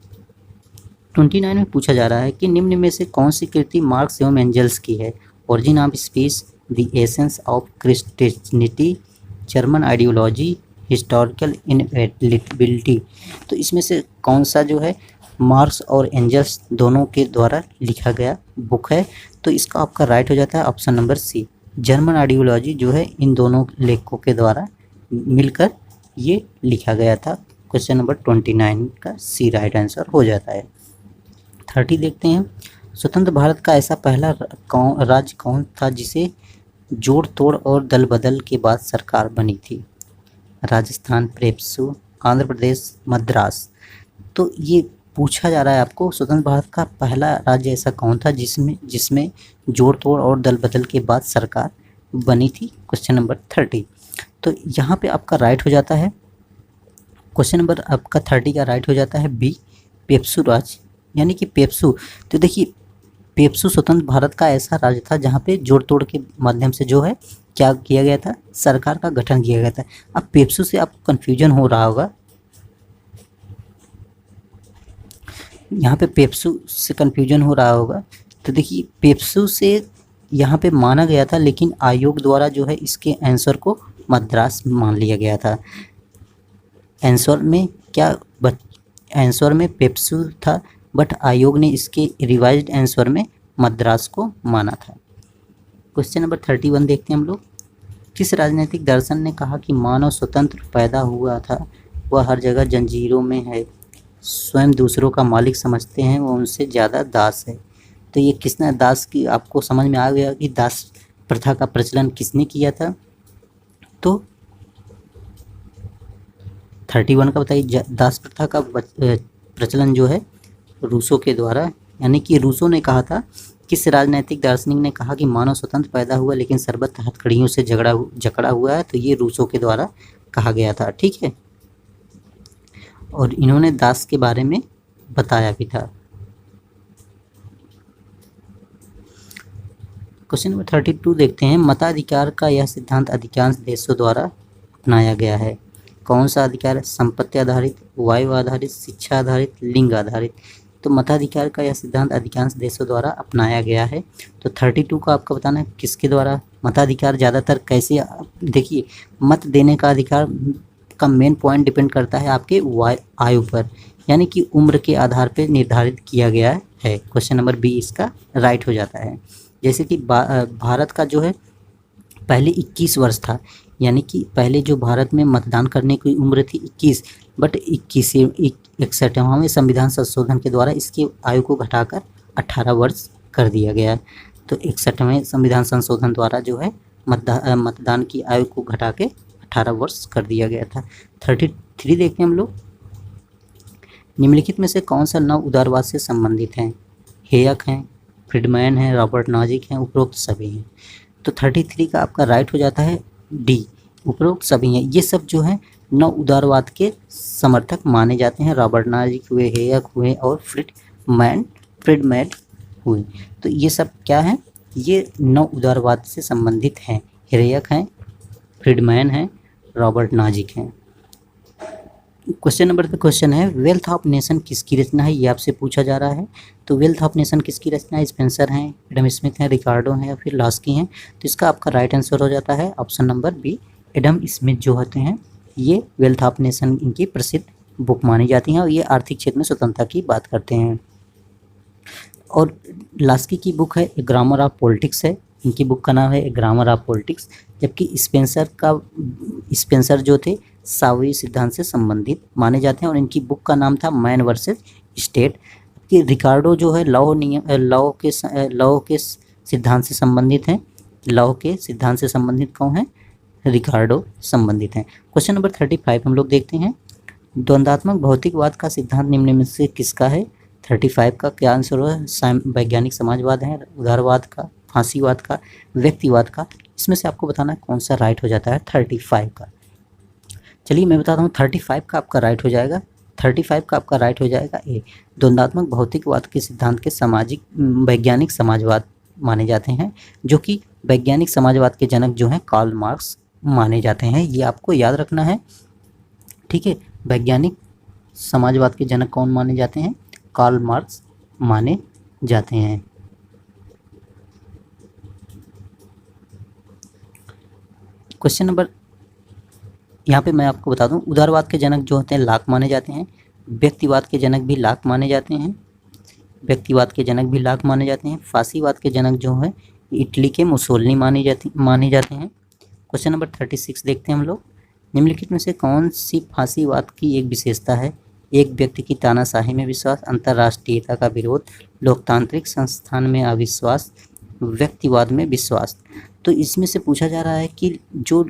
Speaker 1: 29 में पूछा जा रहा है कि निम्न में से कौन सी कृति मार्क्स एवं एंजल्स की है, origin of speech, the essence of Christianity, German ideology, historical inevitability. तो इसमें से कौन सा जो है मार्क्स और एंजल्स दोनों के द्वारा लिखा गया बुक है। तो इसका आपका राइट हो जाता है option number C, German ideology जो है इन दोनों लेखकों के द्वारा मिलकर ये लिखा गया था। क्वेश्चन नंबर 29 का सी राइट आंसर हो जाता है। 30 देखते हैं। स्वतंत्र भारत का ऐसा पहला राज्य कौन था जिसे जोड़ तोड़ और दल बदल के बाद सरकार बनी थी? राजस्थान, प्रेप्सू, आंध्र प्रदेश, मद्रास। तो ये पूछा जा रहा है आपको, स्वतंत्र भारत का पहला राज्य ऐसा कौन था जिसमें जोड़ तोड़ और दल बदल के बाद सरकार बनी थी? Question number 30। तो यहाँ पे आपका राइट हो जाता है, क्वेश्चन नंबर आपका 30 का राइट हो जाता है बी, पेप्सू राज्य, यानी कि पेप्सू। तो देखिए, पेप्सू स्वतंत्र भारत का ऐसा राज्य था जहाँ पे जोड़ तोड़ के माध्यम से जो है क्या किया गया था, सरकार का गठन किया गया था। अब पेप्सू से आपको कन्फ्यूजन हो रहा होगा, यहाँ पे पेप्सू से कन्फ्यूजन हो रहा होगा। तो देखिए, पेप्सू से यहाँ पे माना गया था, लेकिन आयोग द्वारा जो है इसके आंसर को मद्रास मान लिया गया था। आंसर में आंसर में पेप्सू था, बट आयोग ने इसके रिवाइज्ड आंसर में मद्रास को माना था। क्वेश्चन नंबर 31 देखते हैं हम लोग। किस राजनीतिक दर्शन ने कहा कि मानव स्वतंत्र पैदा हुआ था, वह हर जगह जंजीरों में है, स्वयं दूसरों का मालिक समझते हैं, वो उनसे ज़्यादा दास है? तो ये किसने दास की, आपको समझ में आ गया कि दास प्रथा का प्रचलन किसने किया था? तो 31 का बताइए। दास प्रथा का प्रचलन जो है रूसों के द्वारा, यानी कि रूसों ने कहा था। किस राजनीतिक दार्शनिक ने कहा कि मानव स्वतंत्र पैदा हुआ लेकिन सर्वत्र हथकड़ियों से जकड़ा हुआ है? तो ये रूसों के द्वारा कहा गया था, ठीक है। और इन्होंने दास के बारे में बताया भी था। क्वेश्चन नंबर 32 देखते हैं। मताधिकार का यह सिद्धांत अधिकांश देशों द्वारा अपनाया गया है। कौन सा अधिकार है? संपत्ति आधारित, वायु आधारित, शिक्षा आधारित, लिंग आधारित। तो मताधिकार का यह सिद्धांत अधिकांश देशों द्वारा अपनाया गया है। तो 32 का आपका बताना है किसके द्वारा। मताधिकार ज़्यादातर कैसे, देखिए, मत देने का अधिकार का मेन पॉइंट डिपेंड करता है आपके आयु पर, यानी कि उम्र के आधार पर निर्धारित किया गया है। क्वेश्चन नंबर बी इसका राइट हो जाता है। जैसे कि भारत का जो है पहले 21 वर्ष था, यानी कि पहले जो भारत में मतदान करने की उम्र थी 21, बट 61वें संविधान संशोधन के द्वारा इसकी आयु को घटाकर 18 वर्ष कर दिया गया। तो 61वें संविधान संशोधन द्वारा जो है मतदान की आयु को घटा के 18 वर्ष कर दिया गया था। 33 देखते हैं हम लोग। निम्नलिखित में से कौन सा नव उदारवाद से संबंधित है? हेयक हैं, फ्रीडमैन हैं, रॉबर्ट नॉजिक हैं, उपरोक्त सभी हैं। तो 33 का आपका राइट हो जाता है डी, उपरोक्त सभी हैं। ये सब जो है नव उदारवाद के समर्थक माने जाते हैं। रॉबर्ट नॉजिक हुए, हेयक हुए और फ्रीडमैन हुए। तो ये सब क्या है? ये नव उदारवाद से संबंधित हैं। हेयक हैं, फ्रीडमैन हैं, रॉबर्ट नॉजिक हैं। क्वेश्चन नंबर का क्वेश्चन है, वेल्थ ऑफ नेशन किसकी रचना है? ये आपसे पूछा जा रहा है। तो वेल्थ ऑफ नेशन किसकी रचना है? स्पेंसर हैं, एडम स्मिथ हैं, रिकार्डो हैं या फिर लॉस्की हैं? तो इसका आपका राइट आंसर हो जाता है option number B, Adam Smith जो होते हैं ये वेल्थ ऑफ नेशन इनकी प्रसिद्ध बुक मानी जाती हैं और ये आर्थिक क्षेत्र में स्वतंत्रता की बात करते हैं। और लॉस्की की बुक है ग्रामर ऑफ पॉलिटिक्स है, इनकी बुक का नाम है ग्रामर ऑफ पॉलिटिक्स। जबकि स्पेंसर जो थे सावयवी सिद्धांत से संबंधित माने जाते हैं और इनकी बुक का नाम था मैन वर्सेस स्टेट। कि रिकार्डो जो है लॉ के सिद्धांत से संबंधित हैं। लॉ के सिद्धांत से संबंधित कौन है? रिकार्डो संबंधित हैं। क्वेश्चन नंबर 35 हम लोग देखते हैं। द्वंद्वात्मक भौतिकवाद का सिद्धांत निम्न में से किसका है? 35 का क्या आंसर होगा? वैज्ञानिक समाजवाद है, उदारवाद का, फांसीवाद का, व्यक्तिवाद का। इसमें से आपको बताना है कौन सा राइट हो जाता है 35 का। चलिए मैं बताता हूँ, 35 का आपका राइट हो जाएगा। 35 का आपका राइट हो जाएगा ए, द्वंद्वात्मक भौतिकवाद के सिद्धांत के वैज्ञानिक समाजवाद माने जाते हैं, जो कि वैज्ञानिक समाजवाद के जनक जो हैं कार्ल मार्क्स माने जाते हैं। ये आपको याद रखना है, ठीक है। वैज्ञानिक समाजवाद के जनक कौन माने जाते हैं? कार्ल मार्क्स माने जाते हैं। क्वेश्चन नंबर, यहाँ पे मैं आपको बता दूं, उदारवाद के जनक जो होते हैं लाक माने जाते हैं। व्यक्तिवाद के जनक भी लाक माने जाते हैं। व्यक्तिवाद के जनक भी लाक माने जाते हैं। फांसीवाद के जनक जो है इटली के मुसोलिनी माने जाते हैं। क्वेश्चन नंबर 36 देखते हैं हम लोग। निम्नलिखित में से कौन सी फांसीवाद की एक विशेषता है? एक व्यक्ति की तानाशाही में विश्वास, अंतर्राष्ट्रीयता का विरोध, लोकतांत्रिक संस्थान में अविश्वास, व्यक्तिवाद में विश्वास। तो इसमें से पूछा जा रहा है कि जो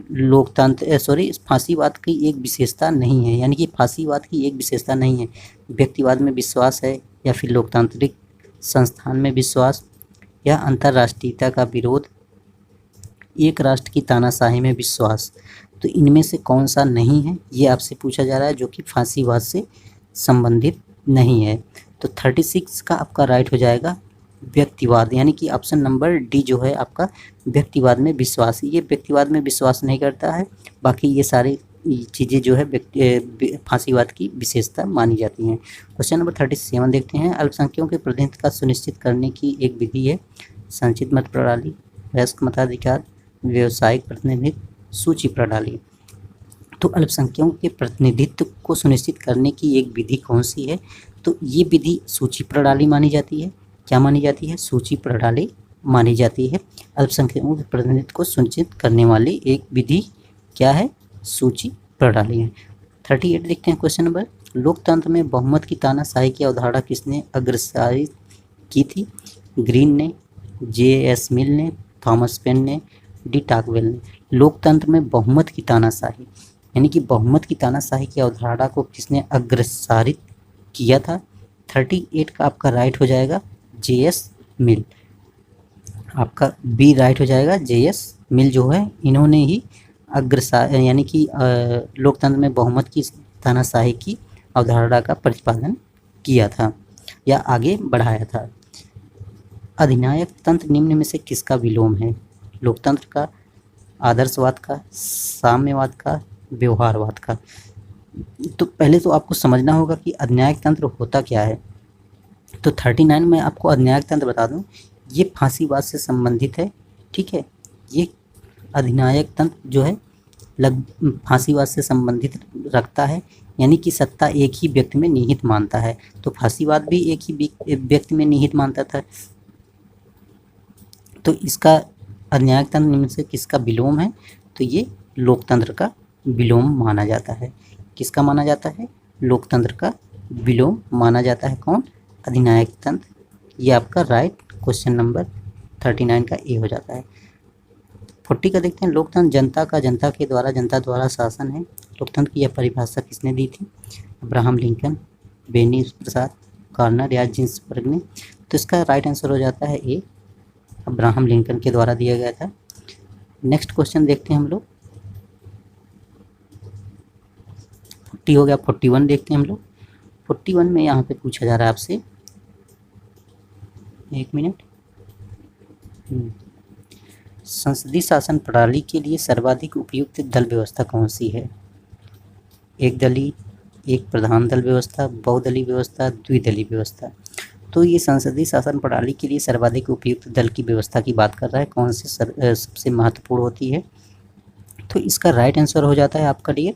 Speaker 1: फांसीवाद की एक विशेषता नहीं है, यानी कि फांसीवाद की एक विशेषता नहीं है, व्यक्तिवाद में विश्वास है या फिर लोकतांत्रिक संस्थान में विश्वास या अंतर्राष्ट्रीयता का विरोध, एक राष्ट्र की तानाशाही में विश्वास। तो इनमें से कौन सा नहीं है, ये आपसे पूछा जा रहा है, जो कि फांसीवाद से संबंधित नहीं है। तो 36 का आपका राइट हो जाएगा व्यक्तिवाद, यानी कि ऑप्शन नंबर डी जो है आपका व्यक्तिवाद में विश्वास। ये व्यक्तिवाद में विश्वास नहीं करता है, बाकी ये सारी चीज़ें जो है फांसीवाद की विशेषता मानी जाती हैं। क्वेश्चन नंबर 37 देखते हैं। अल्पसंख्यकों के प्रतिनिधित्व का सुनिश्चित करने की एक विधि है संचित मत प्रणाली, वयस्क मताधिकार, व्यावसायिक प्रतिनिधित्व, सूची प्रणाली। तो अल्पसंख्यकों के प्रतिनिधित्व को सुनिश्चित करने की एक विधि कौन सी है? तो ये विधि सूची प्रणाली मानी जाती है। क्या मानी जाती है? सूची प्रणाली मानी जाती है। अल्पसंख्यकों के प्रतिनिधित्व को सुनिश्चित करने वाली एक विधि क्या है? सूची प्रणाली है। 38 देखते हैं क्वेश्चन नंबर। लोकतंत्र में बहुमत की तानाशाही की अवधारणा किसने अग्रसारित की थी? ग्रीन ने, J.S. मिल ने, थॉमस पेन ने, डी टॉकवेल ने। लोकतंत्र में बहुमत की तानाशाही, यानी कि बहुमत की तानाशाही की अवधारणा को किसने अग्रसारित किया था? 38 का आपका राइट हो जाएगा J.S. मिल। आपका बी राइट हो जाएगा। J.S. मिल जो है इन्होंने ही यानी कि लोकतंत्र में बहुमत की तानाशाही की अवधारणा का प्रतिपादन किया था या आगे बढ़ाया था। अधिनायक तंत्र निम्न में से किसका विलोम है? लोकतंत्र का, आदर्शवाद का, साम्यवाद का, व्यवहारवाद का। तो पहले तो आपको समझना होगा कि अधिनायक तंत्र होता क्या है। तो 39 में आपको अधिनायक तंत्र बता दूं, ये फांसीवाद से संबंधित है। ठीक है, ये अधिनायक तंत्र जो है फांसीवाद से संबंधित रखता है, यानी कि सत्ता एक ही व्यक्ति में निहित मानता है। तो फांसीवाद भी एक ही व्यक्ति में निहित मानता था। तो इसका अधिनायक तंत्र निम्न से किसका विलोम है? तो ये लोकतंत्र का विलोम माना जाता है। किसका माना जाता है? लोकतंत्र का विलोम माना जाता है। कौन? अधिनायक तंत्र। ये आपका राइट क्वेश्चन नंबर 39 का ए हो जाता है। 40 का देखते हैं। लोकतंत्र जनता का, जनता के द्वारा, जनता द्वारा शासन है। लोकतंत्र की यह परिभाषा किसने दी थी? Abraham Lincoln, Beni Prasad, corner या जिन्सबर्ग ने। तो इसका राइट आंसर हो जाता है ए, अब्राहम लिंकन के द्वारा दिया गया था। नेक्स्ट क्वेश्चन देखते हैं हम लोग। 40 हो गया। 41 देखते हैं हम लोग। 41 में यहाँ पे पूछा जा रहा है आपसे, एक मिनट, संसदीय शासन प्रणाली के लिए सर्वाधिक उपयुक्त दल व्यवस्था कौन सी है? एक दलीय, एक प्रधान दल व्यवस्था, बहुदलीय व्यवस्था, द्विदलीय व्यवस्था। तो ये संसदीय शासन प्रणाली के लिए सर्वाधिक उपयुक्त दल की व्यवस्था की बात कर रहा है। कौन सी सबसे महत्वपूर्ण होती है? तो इसका राइट आंसर हो जाता है आपका डी।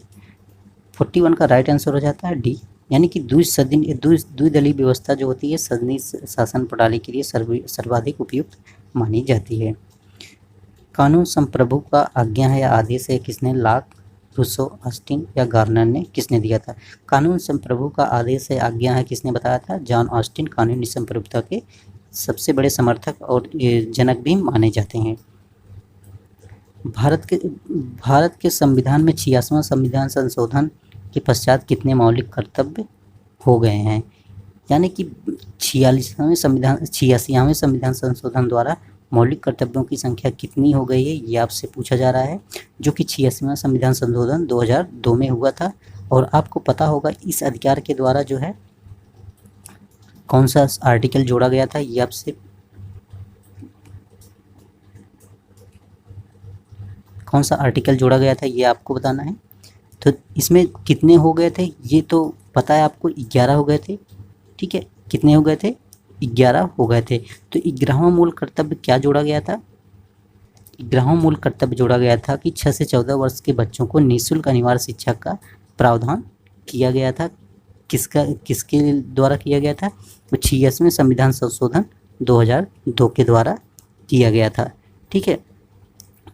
Speaker 1: 41 का राइट आंसर हो जाता है डी, यानी कि द्विदलीय व्यवस्था जो होती है सदनी शासन प्रणाली के लिए सर्वाधिक उपयुक्त मानी जाती है। कानून संप्रभु का आज्ञा है या आदेश है किसने? लॉक, रूसो, ऑस्टिन या गार्नर ने। किसने दिया था? कानून संप्रभु का आदेश है, आज्ञा है किसने बताया था? जॉन ऑस्टिन कानूनी संप्रभुता के सबसे बड़े समर्थक और जनक भी माने जाते हैं। भारत के संविधान में 86वां संविधान संशोधन के पश्चात कितने मौलिक कर्तव्य हो गए हैं? यानी कि 86वें संविधान संशोधन द्वारा मौलिक कर्तव्यों की संख्या कितनी हो गई है, ये आपसे पूछा जा रहा है, जो कि 86वां संविधान संशोधन 2002 में हुआ था। और आपको पता होगा इस अधिकार के द्वारा जो है कौन सा आर्टिकल जोड़ा गया था, ये आपसे कौन सा आर्टिकल जोड़ा गया था ये आपको बताना है। तो इसमें कितने हो गए थे ये तो पता है आपको, 11 हो गए थे। ठीक है, कितने हो गए थे? 11 हो गए थे। तो 11वां मूल कर्तव्य क्या जोड़ा गया था? 11वां मूल कर्तव्य जोड़ा गया था कि 6 से 14 वर्ष के बच्चों को निःशुल्क अनिवार्य शिक्षा का प्रावधान किया गया था। किसके द्वारा किया गया था? वो 86वें संविधान संशोधन 2002 के द्वारा किया गया था। ठीक है,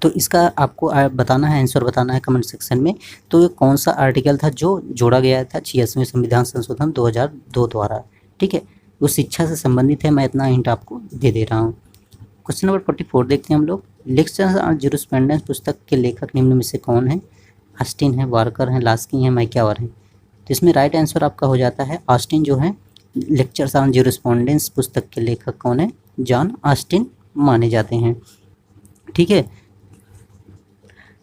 Speaker 1: तो इसका आपको बताना है, आंसर बताना है कमेंट सेक्शन में। तो ये कौन सा आर्टिकल था जो जोड़ा गया था 86वें संविधान संशोधन 2002 द्वारा, ठीक है। वो शिक्षा से संबंधित है, मैं इतना हिंट आपको दे दे रहा हूँ। क्वेश्चन नंबर 44 देखते हैं हम लोग। लेक्चर्स ऑन ज्यूरिस्प्रूडेंस पुस्तक के लेखक निम्न में से कौन है? ऑस्टिन है, वार्कर है, लास्की है, मैक्यावर है। तो इसमें राइट आंसर आपका हो जाता है ऑस्टिन जो है। लेक्चर्स ऑन ज्यूरिस्प्रूडेंस पुस्तक के लेखक कौन है? जॉन ऑस्टिन माने जाते हैं, ठीक है।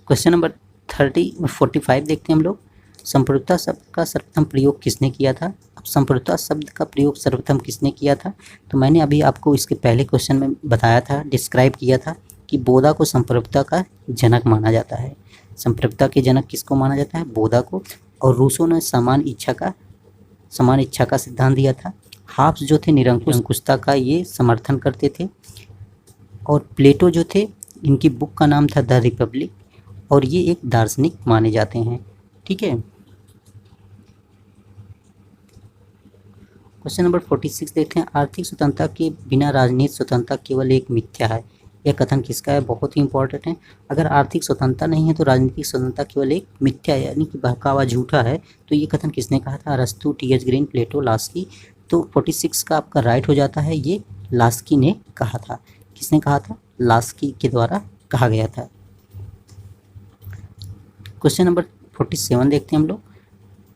Speaker 1: क्वेश्चन नंबर 45 देखते हैं हम लोग। संप्रभुता शब्द का सर्वप्रथम प्रयोग किसने किया था? अब संप्रभुता शब्द का प्रयोग सर्वप्रथम किसने किया था? तो मैंने अभी आपको इसके पहले क्वेश्चन में बताया था, डिस्क्राइब किया था कि बोधा को संप्रभुता का जनक माना जाता है। संप्रभुता के जनक किसको माना जाता है? बोधा को। और रूसो ने समान इच्छा का सिद्धांत दिया था। हाब्स जो थे निरंकुशता का ये समर्थन करते थे। और प्लेटो जो थे, इनकी बुक का नाम था द रिपब्लिक, और ये एक दार्शनिक माने जाते हैं, ठीक है। क्वेश्चन नंबर 46 देखते हैं। आर्थिक स्वतंत्रता के बिना राजनीतिक स्वतंत्रता केवल एक मिथ्या है। यह कथन किसका है? बहुत ही इंपॉर्टेंट है। अगर आर्थिक स्वतंत्रता नहीं है तो राजनीतिक स्वतंत्रता केवल एक मिथ्या है, यानी कि बहकावा झूठा है। तो ये कथन किसने कहा था? अरस्तु, टी.एच. ग्रीन, प्लेटो, लास्की। तो 46 का आपका राइट हो जाता है, ये लास्की ने कहा था। किसने कहा था? लास्की के द्वारा कहा गया था। क्वेश्चन नंबर 47 देखते हैं हम लोग।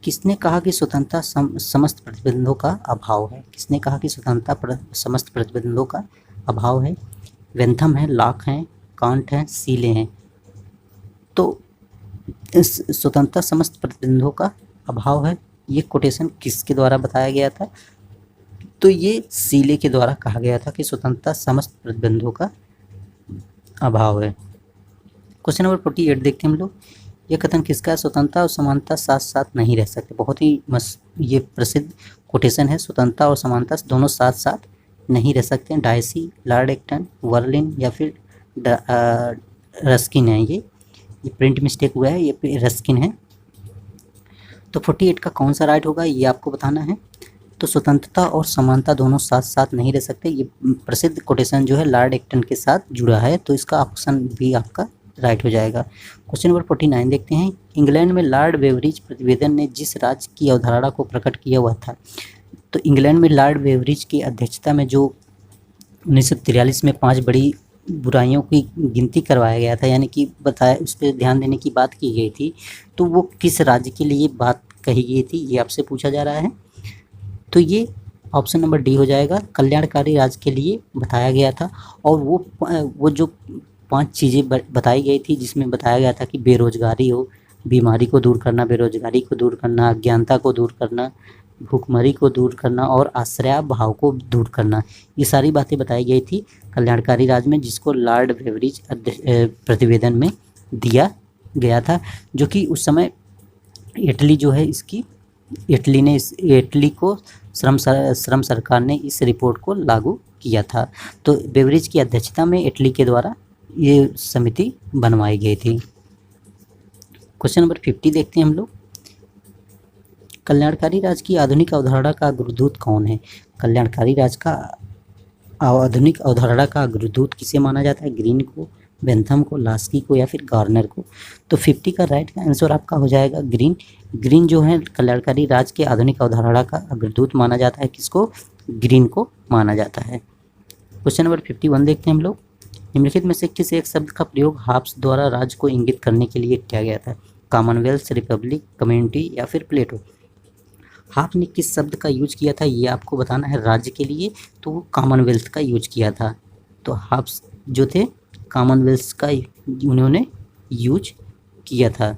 Speaker 1: किसने कहा कि स्वतंत्रता समस्त प्रतिबंधों का अभाव है? किसने कहा कि स्वतंत्रता समस्त प्रतिबंधों का अभाव है? वेंथम है, लॉक है, कांट है, सीले हैं। तो इस स्वतंत्रता समस्त प्रतिबंधों का अभाव है, ये कोटेशन किसके द्वारा बताया गया था? तो ये सीले के द्वारा कहा गया था कि स्वतंत्रता समस्त प्रतिबंधों का अभाव है। क्वेश्चन नंबर 48 देखते हैं हम लोग। यह कथन किसका है? स्वतंत्रता और समानता साथ साथ नहीं रह सकते। बहुत ही ये प्रसिद्ध कोटेशन है। स्वतंत्रता और समानता दोनों साथ साथ नहीं रह सकते हैं। डायसी, लॉर्ड एक्टन, वर्लिन या फिर रस्किन है। ये प्रिंट मिस्टेक हुआ है, ये रस्किन है। तो 48 का कौन सा राइट होगा, ये आपको बताना है। तो स्वतंत्रता और समानता दोनों साथ साथ नहीं रह सकते, ये प्रसिद्ध कोटेशन जो है लॉर्ड एक्टन के साथ जुड़ा है। तो इसका ऑप्शन भी आपका राइट हो जाएगा। क्वेश्चन नंबर 49 देखते हैं। इंग्लैंड में लॉर्ड बेवरिज प्रतिवेदन ने जिस राज्य की अवधारणा को प्रकट किया हुआ था। तो इंग्लैंड में लॉर्ड बेवरिज की अध्यक्षता में जो 1943 में 5 बड़ी बुराइयों की गिनती करवाया गया था, यानी कि बताया, उस पर ध्यान देने की बात की गई थी। तो वो किस राज्य के लिए बात कही गई थी, ये आपसे पूछा जा रहा है। तो ये ऑप्शन नंबर डी हो जाएगा, कल्याणकारी राज्य के लिए बताया गया था। और वो जो 5 चीज़ें बताई गई थी, जिसमें बताया गया था कि बेरोजगारी हो, बीमारी को दूर करना, बेरोजगारी को दूर करना, अज्ञानता को दूर करना, भूखमरी को दूर करना और आश्रय भाव को दूर करना। ये सारी बातें बताई गई थी कल्याणकारी राज्य में, जिसको लॉर्ड बेवरिज प्रतिवेदन में दिया गया था। जो कि उस समय इटली जो है, इटली को श्रम सरकार ने इस रिपोर्ट को लागू किया था। तो बेवरिज की अध्यक्षता में इटली के द्वारा ये समिति बनवाई गई थी। क्वेश्चन नंबर 50 देखते हैं हम लोग। कल्याणकारी राज्य की आधुनिक अवधारणा का अग्रदूत कौन है? कल्याणकारी राज्य का आधुनिक अवधारणा का अग्रदूत किसे माना जाता है? ग्रीन को, बेंथम को, लास्की को या फिर गार्नर को? तो 50 का राइट का आंसर आपका हो जाएगा ग्रीन। ग्रीन जो है कल्याणकारी राज्य के आधुनिक अवधारणा का अग्रदूत माना जाता है। किसको? ग्रीन को माना जाता है। क्वेश्चन नंबर 51 देखते हैं हम लोग। निम्नलिखित में से किस एक शब्द का प्रयोग हाब्स द्वारा राज्य को इंगित करने के लिए किया गया था? कॉमनवेल्थ, रिपब्लिक, कम्युनिटी या फिर प्लेटो? हाब्स ने किस शब्द का यूज किया था, ये आपको बताना है राज्य के लिए। तो वो कॉमनवेल्थ का यूज किया था। तो हाब्स जो थे कॉमनवेल्थ का उन्होंने यूज किया था।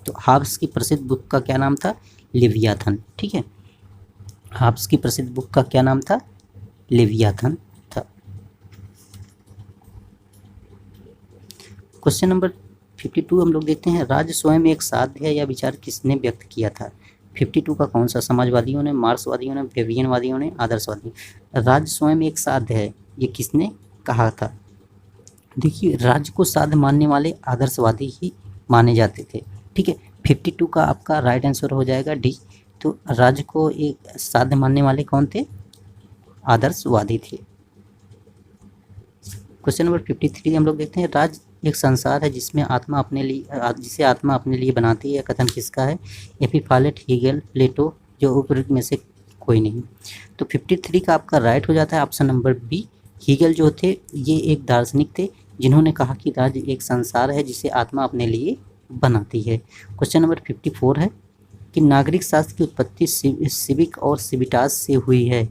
Speaker 1: तो हाब्स की प्रसिद्ध बुक का क्या नाम था? लेवियाथन, ठीक है। हाब्स की प्रसिद्ध बुक का क्या नाम था? लेवियाथन था। क्वेश्चन नंबर 52 हम लोग देखते हैं। राज्य स्वयं एक साध्य है या विचार किसने व्यक्त किया था? 52 का कौन सा? समाजवादियों ने, मार्क्सवादियों ने, फेबियनवादियों ने, आदर्शवादी? राज्य स्वयं एक साध्य है, ये किसने कहा था? देखिए, राज्य को साध्य मानने वाले आदर्शवादी ही माने जाते थे, ठीक है। 52 का आपका राइट आंसर हो जाएगा डी। तो राज्य को एक साध्य मानने वाले कौन थे? आदर्शवादी थे। क्वेश्चन नंबर 53 हम लोग देखते हैं। राज्य एक संसार है जिसमें आत्मा अपने लिए जिसे आत्मा अपने लिए बनाती है, कथन किसका है? एपिफालेट, हीगल, प्लेटो, जो उपरोक्त में से कोई नहीं। तो 53 का आपका राइट हो जाता है ऑप्शन नंबर बी। हीगल जो थे ये एक दार्शनिक थे जिन्होंने कहा कि राज्य एक संसार है जिसे आत्मा अपने लिए बनाती है। क्वेश्चन नंबर 54 है कि नागरिक शास्त्र की उत्पत्ति सिविक और सिविटास से हुई है।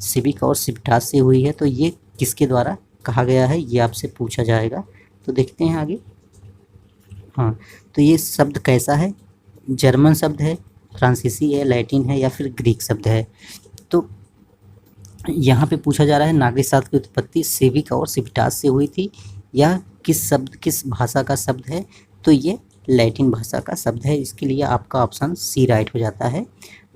Speaker 1: सिविक और सिविटास से हुई है, तो ये किसके द्वारा कहा गया है, ये आपसे पूछा जाएगा। तो देखते हैं आगे। हाँ, तो ये शब्द कैसा है? जर्मन शब्द है, फ्रांसीसी है, लैटिन है या फिर ग्रीक शब्द है? तो यहाँ पे पूछा जा रहा है नागरिक शास्त्र की उत्पत्ति सिविक और सिविटास से हुई थी या किस भाषा का शब्द है? तो ये लैटिन भाषा का शब्द है। इसके लिए आपका ऑप्शन सी राइट हो जाता है।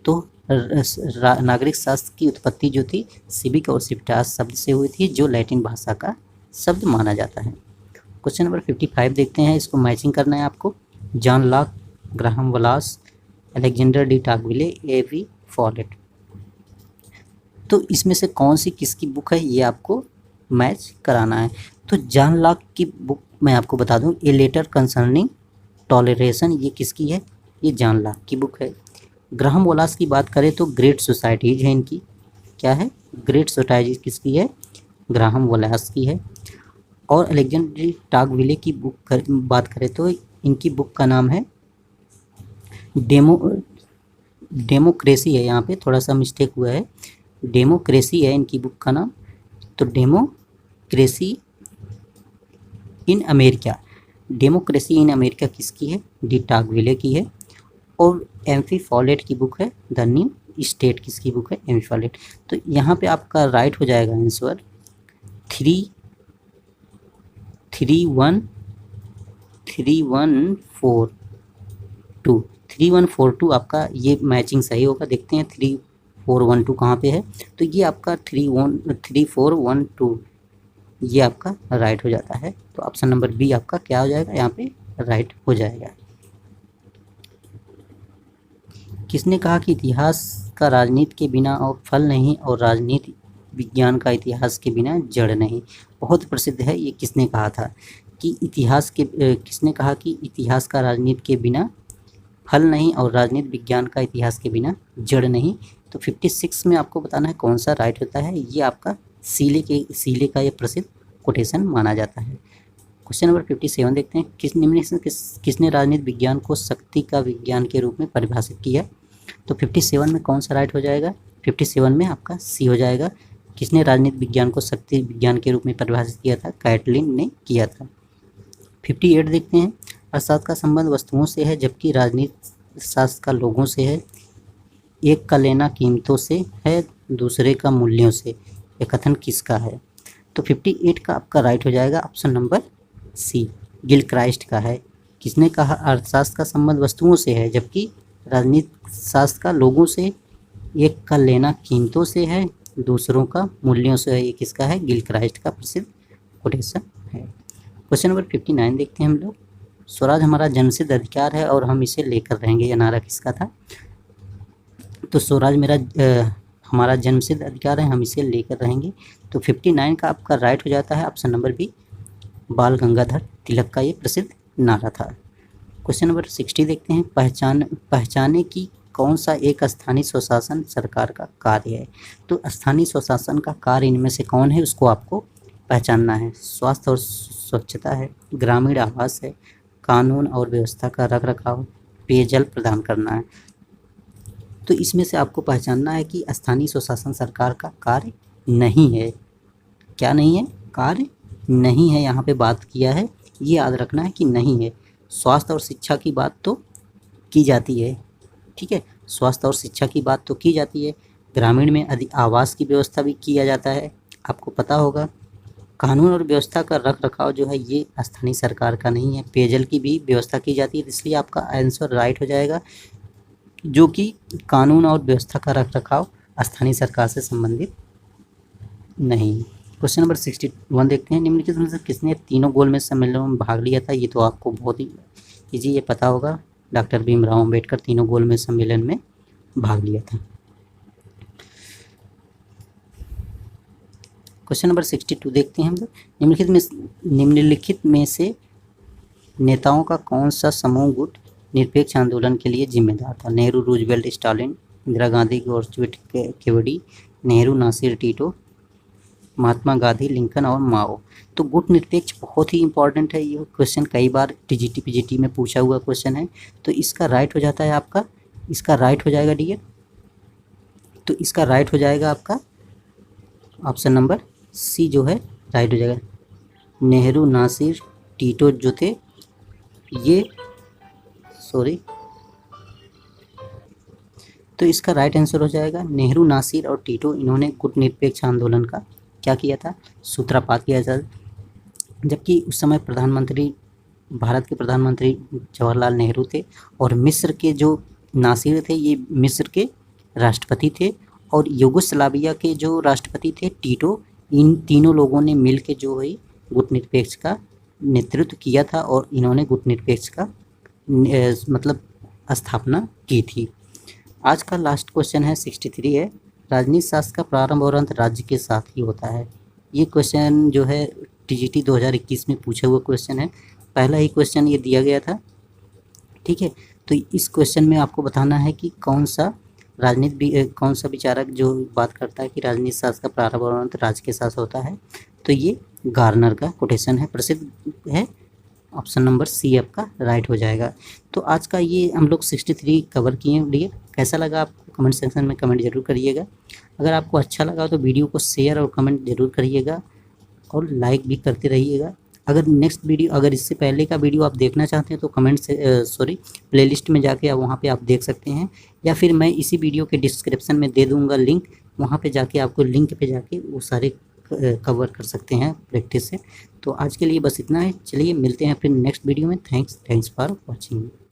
Speaker 1: तो नागरिक शास्त्र की उत्पत्ति जो थी सिविक और सिविटास शब्द से हुई थी, जो लैटिन भाषा का शब्द माना जाता है। क्वेश्चन नंबर 55 देखते हैं, इसको मैचिंग करना है आपको। John Locke, Graham Wallas, Alexander de Tocqueville, एवी फॉलेट। तो इसमें से कौन सी किसकी बुक है ये आपको मैच कराना है। तो जॉन लॉक की बुक मैं आपको बता दूं, ए लेटर कंसर्निंग टॉलरेशन, ये किसकी है? ये जॉन लॉक की बुक है। ग्राहम वलास की बात करें तो ग्रेट सोसाइटीज है इनकी। क्या है? ग्रेट सोसाइटीज किसकी है? ग्राहम वलास की है। और अलेक्जेंडर टाकविले की बुक बात करें तो इनकी बुक का नाम है डेमोक्रेसी है। यहाँ पे थोड़ा सा मिस्टेक हुआ है, डेमोक्रेसी है इनकी बुक का नाम। तो democracy in America, democracy in America किसकी है? डी टाकविले की है। और एम्फी फॉलेट की बुक है द न्यू स्टेट, किसकी बुक है? M P Follett. तो यहाँ पे आपका राइट हो जाएगा आंसर 3142 आपका ये मैचिंग सही होगा। देखते हैं 3412 कहाँ पे है। तो ये आपका 3412 ये आपका राइट हो जाता है। तो ऑप्शन नंबर बी आपका क्या हो जाएगा? यहाँ पे राइट हो जाएगा। किसने कहा कि इतिहास का राजनीति के बिना और फल नहीं और राजनीति विज्ञान का इतिहास के बिना जड़ नहीं? बहुत प्रसिद्ध है ये। किसने कहा था कि किसने कहा कि इतिहास का राजनीति के बिना फल नहीं और राजनीति विज्ञान का इतिहास के बिना जड़ नहीं? तो 56 में आपको बताना है कौन सा राइट होता है। ये आपका सीले का ये प्रसिद्ध कोटेशन माना जाता है। क्वेश्चन नंबर 57 देखते हैं, किसने राजनीति विज्ञान को शक्ति का विज्ञान के रूप में परिभाषित किया? तो 57 में कौन सा राइट हो जाएगा? 57 में आपका सी हो जाएगा। किसने राजनीति विज्ञान को शक्ति विज्ञान के रूप में परिभाषित किया था? कैटलिन ने किया था। 58 देखते हैं, अर्थशास्त्र का संबंध वस्तुओं से है जबकि राजनीति शास्त्र का लोगों से है। एक का लेना कीमतों से है, दूसरे का मूल्यों से। यह कथन किसका है? तो 58 का आपका राइट हो जाएगा ऑप्शन नंबर सी, गिलक्राइस्ट का है। किसने कहा अर्थशास्त्र का संबंध वस्तुओं से है जबकि राजनीति शास्त्र का लोगों से? एक का लेना कीमतों से है, दूसरों का मूल्यों से है। ये किसका है? गिलक्राइस्ट का प्रसिद्ध कोटेशन है। क्वेश्चन नंबर 59 देखते हैं हम लोग, स्वराज हमारा जन्मसिद्ध अधिकार है और हम इसे लेकर रहेंगे। यह नारा किसका था? तो स्वराज हमारा जन्मसिद्ध अधिकार है, हम इसे लेकर रहेंगे। तो 59 का आपका राइट हो जाता है ऑप्शन नंबर बी, बाल गंगाधर तिलक का ये प्रसिद्ध नारा था। क्वेश्चन नंबर 60 देखते हैं, पहचाने की कौन सा एक स्थानीय स्वशासन सरकार का कार्य है? तो स्थानीय स्वशासन का कार्य इनमें से कौन है उसको आपको पहचानना है। स्वास्थ्य और स्वच्छता है, ग्रामीण आवास है, कानून और व्यवस्था का रख रखाव, पेयजल प्रदान करना है। तो इसमें से आपको पहचानना है कि स्थानीय स्वशासन सरकार का कार्य नहीं है। क्या नहीं है? कार्य नहीं है। यहाँ पे बात किया है, ये याद रखना है कि नहीं है। स्वास्थ्य और शिक्षा की बात तो की जाती है, ठीक है, स्वास्थ्य और शिक्षा की बात तो की जाती है। ग्रामीण में आवास की व्यवस्था भी किया जाता है, आपको पता होगा। कानून और व्यवस्था का रख रखाव जो है ये स्थानीय सरकार का नहीं है। पेयजल की भी व्यवस्था की जाती है, इसलिए आपका आंसर राइट हो जाएगा, जो कि कानून और व्यवस्था का रख रखाव स्थानीय सरकार से संबंधित नहीं। क्वेश्चन नंबर 61 देखते हैं, निम्नलिखित में से किसने तीनों गोलमेज सम्मेलनों में भाग लिया था? ये तो आपको बहुत ही ईजी ये पता होगा, डॉक्टर भीमराव अम्बेडकर तीनों गोलमेज सम्मेलन में भाग लिया था। क्वेश्चन नंबर 62 देखते हैं हम लोग। निम्नलिखित में से नेताओं का कौन सा समूह गुट निरपेक्ष आंदोलन के लिए जिम्मेदार था? Nehru, Roosevelt, Stalin, Indira Gandhi, Gorbachev, केवड़ी, Nehru, Nasser, Tito, Mahatma Gandhi, Lincoln और माओ। तो गुट निरपेक्ष बहुत ही इंपॉर्टेंट है, ये क्वेश्चन कई बार टीजीटी पीजीटी में पूछा हुआ क्वेश्चन है। तो इसका राइट हो जाता है आपका, इसका राइट हो जाएगा डियर, तो इसका राइट हो जाएगा आपका ऑप्शन नंबर सी जो है राइट हो जाएगा। नेहरू, नासिर, टीटो जो थे ये तो इसका राइट आंसर हो जाएगा नेहरू, नासिर और टीटो। इन्होंने गुट निरपेक्ष आंदोलन का क्या किया था? सूत्रपात किया था। जबकि उस समय भारत के प्रधानमंत्री जवाहरलाल नेहरू थे और मिस्र के जो नासिर थे ये मिस्र के राष्ट्रपति थे और यूगोस्लाविया के जो राष्ट्रपति थे टीटो। इन तीनों लोगों ने मिल के जो है गुट निरपेक्ष का नेतृत्व किया था और इन्होंने गुट निरपेक्ष का मतलब स्थापना की थी। आज का लास्ट क्वेश्चन है 63 है। राजनीति शास्त्र का प्रारंभ और अंत राज्य के साथ ही होता है। ये क्वेश्चन जो है टीजीटी 2021 में पूछा हुआ क्वेश्चन है। पहला ही क्वेश्चन ये दिया गया था, ठीक है। तो इस क्वेश्चन में आपको बताना है कि कौन सा विचारक जो बात करता है कि राजनीति शास्त्र का प्रारंभ और अंत राज्य के साथ होता है। तो ये गार्नर का कोटेशन है, प्रसिद्ध है। ऑप्शन नंबर सी आपका राइट हो जाएगा। तो आज का ये हम लोग 63 कवर किए डियर। कैसा लगा आपको कमेंट सेक्शन में कमेंट जरूर करिएगा। अगर आपको अच्छा लगा तो वीडियो को शेयर और कमेंट जरूर करिएगा और लाइक भी करते रहिएगा। अगर इससे पहले का वीडियो आप देखना चाहते हैं तो प्लेलिस्ट में जाके आप वहाँ पे आप देख सकते हैं, या फिर मैं इसी वीडियो के डिस्क्रिप्शन में दे दूँगा लिंक, वहाँ पे जाके आपको लिंक पे जाके वो सारे कवर कर सकते हैं प्रैक्टिस से। तो आज के लिए बस इतना है, चलिए मिलते हैं फिर नेक्स्ट वीडियो में। Thanks for watching.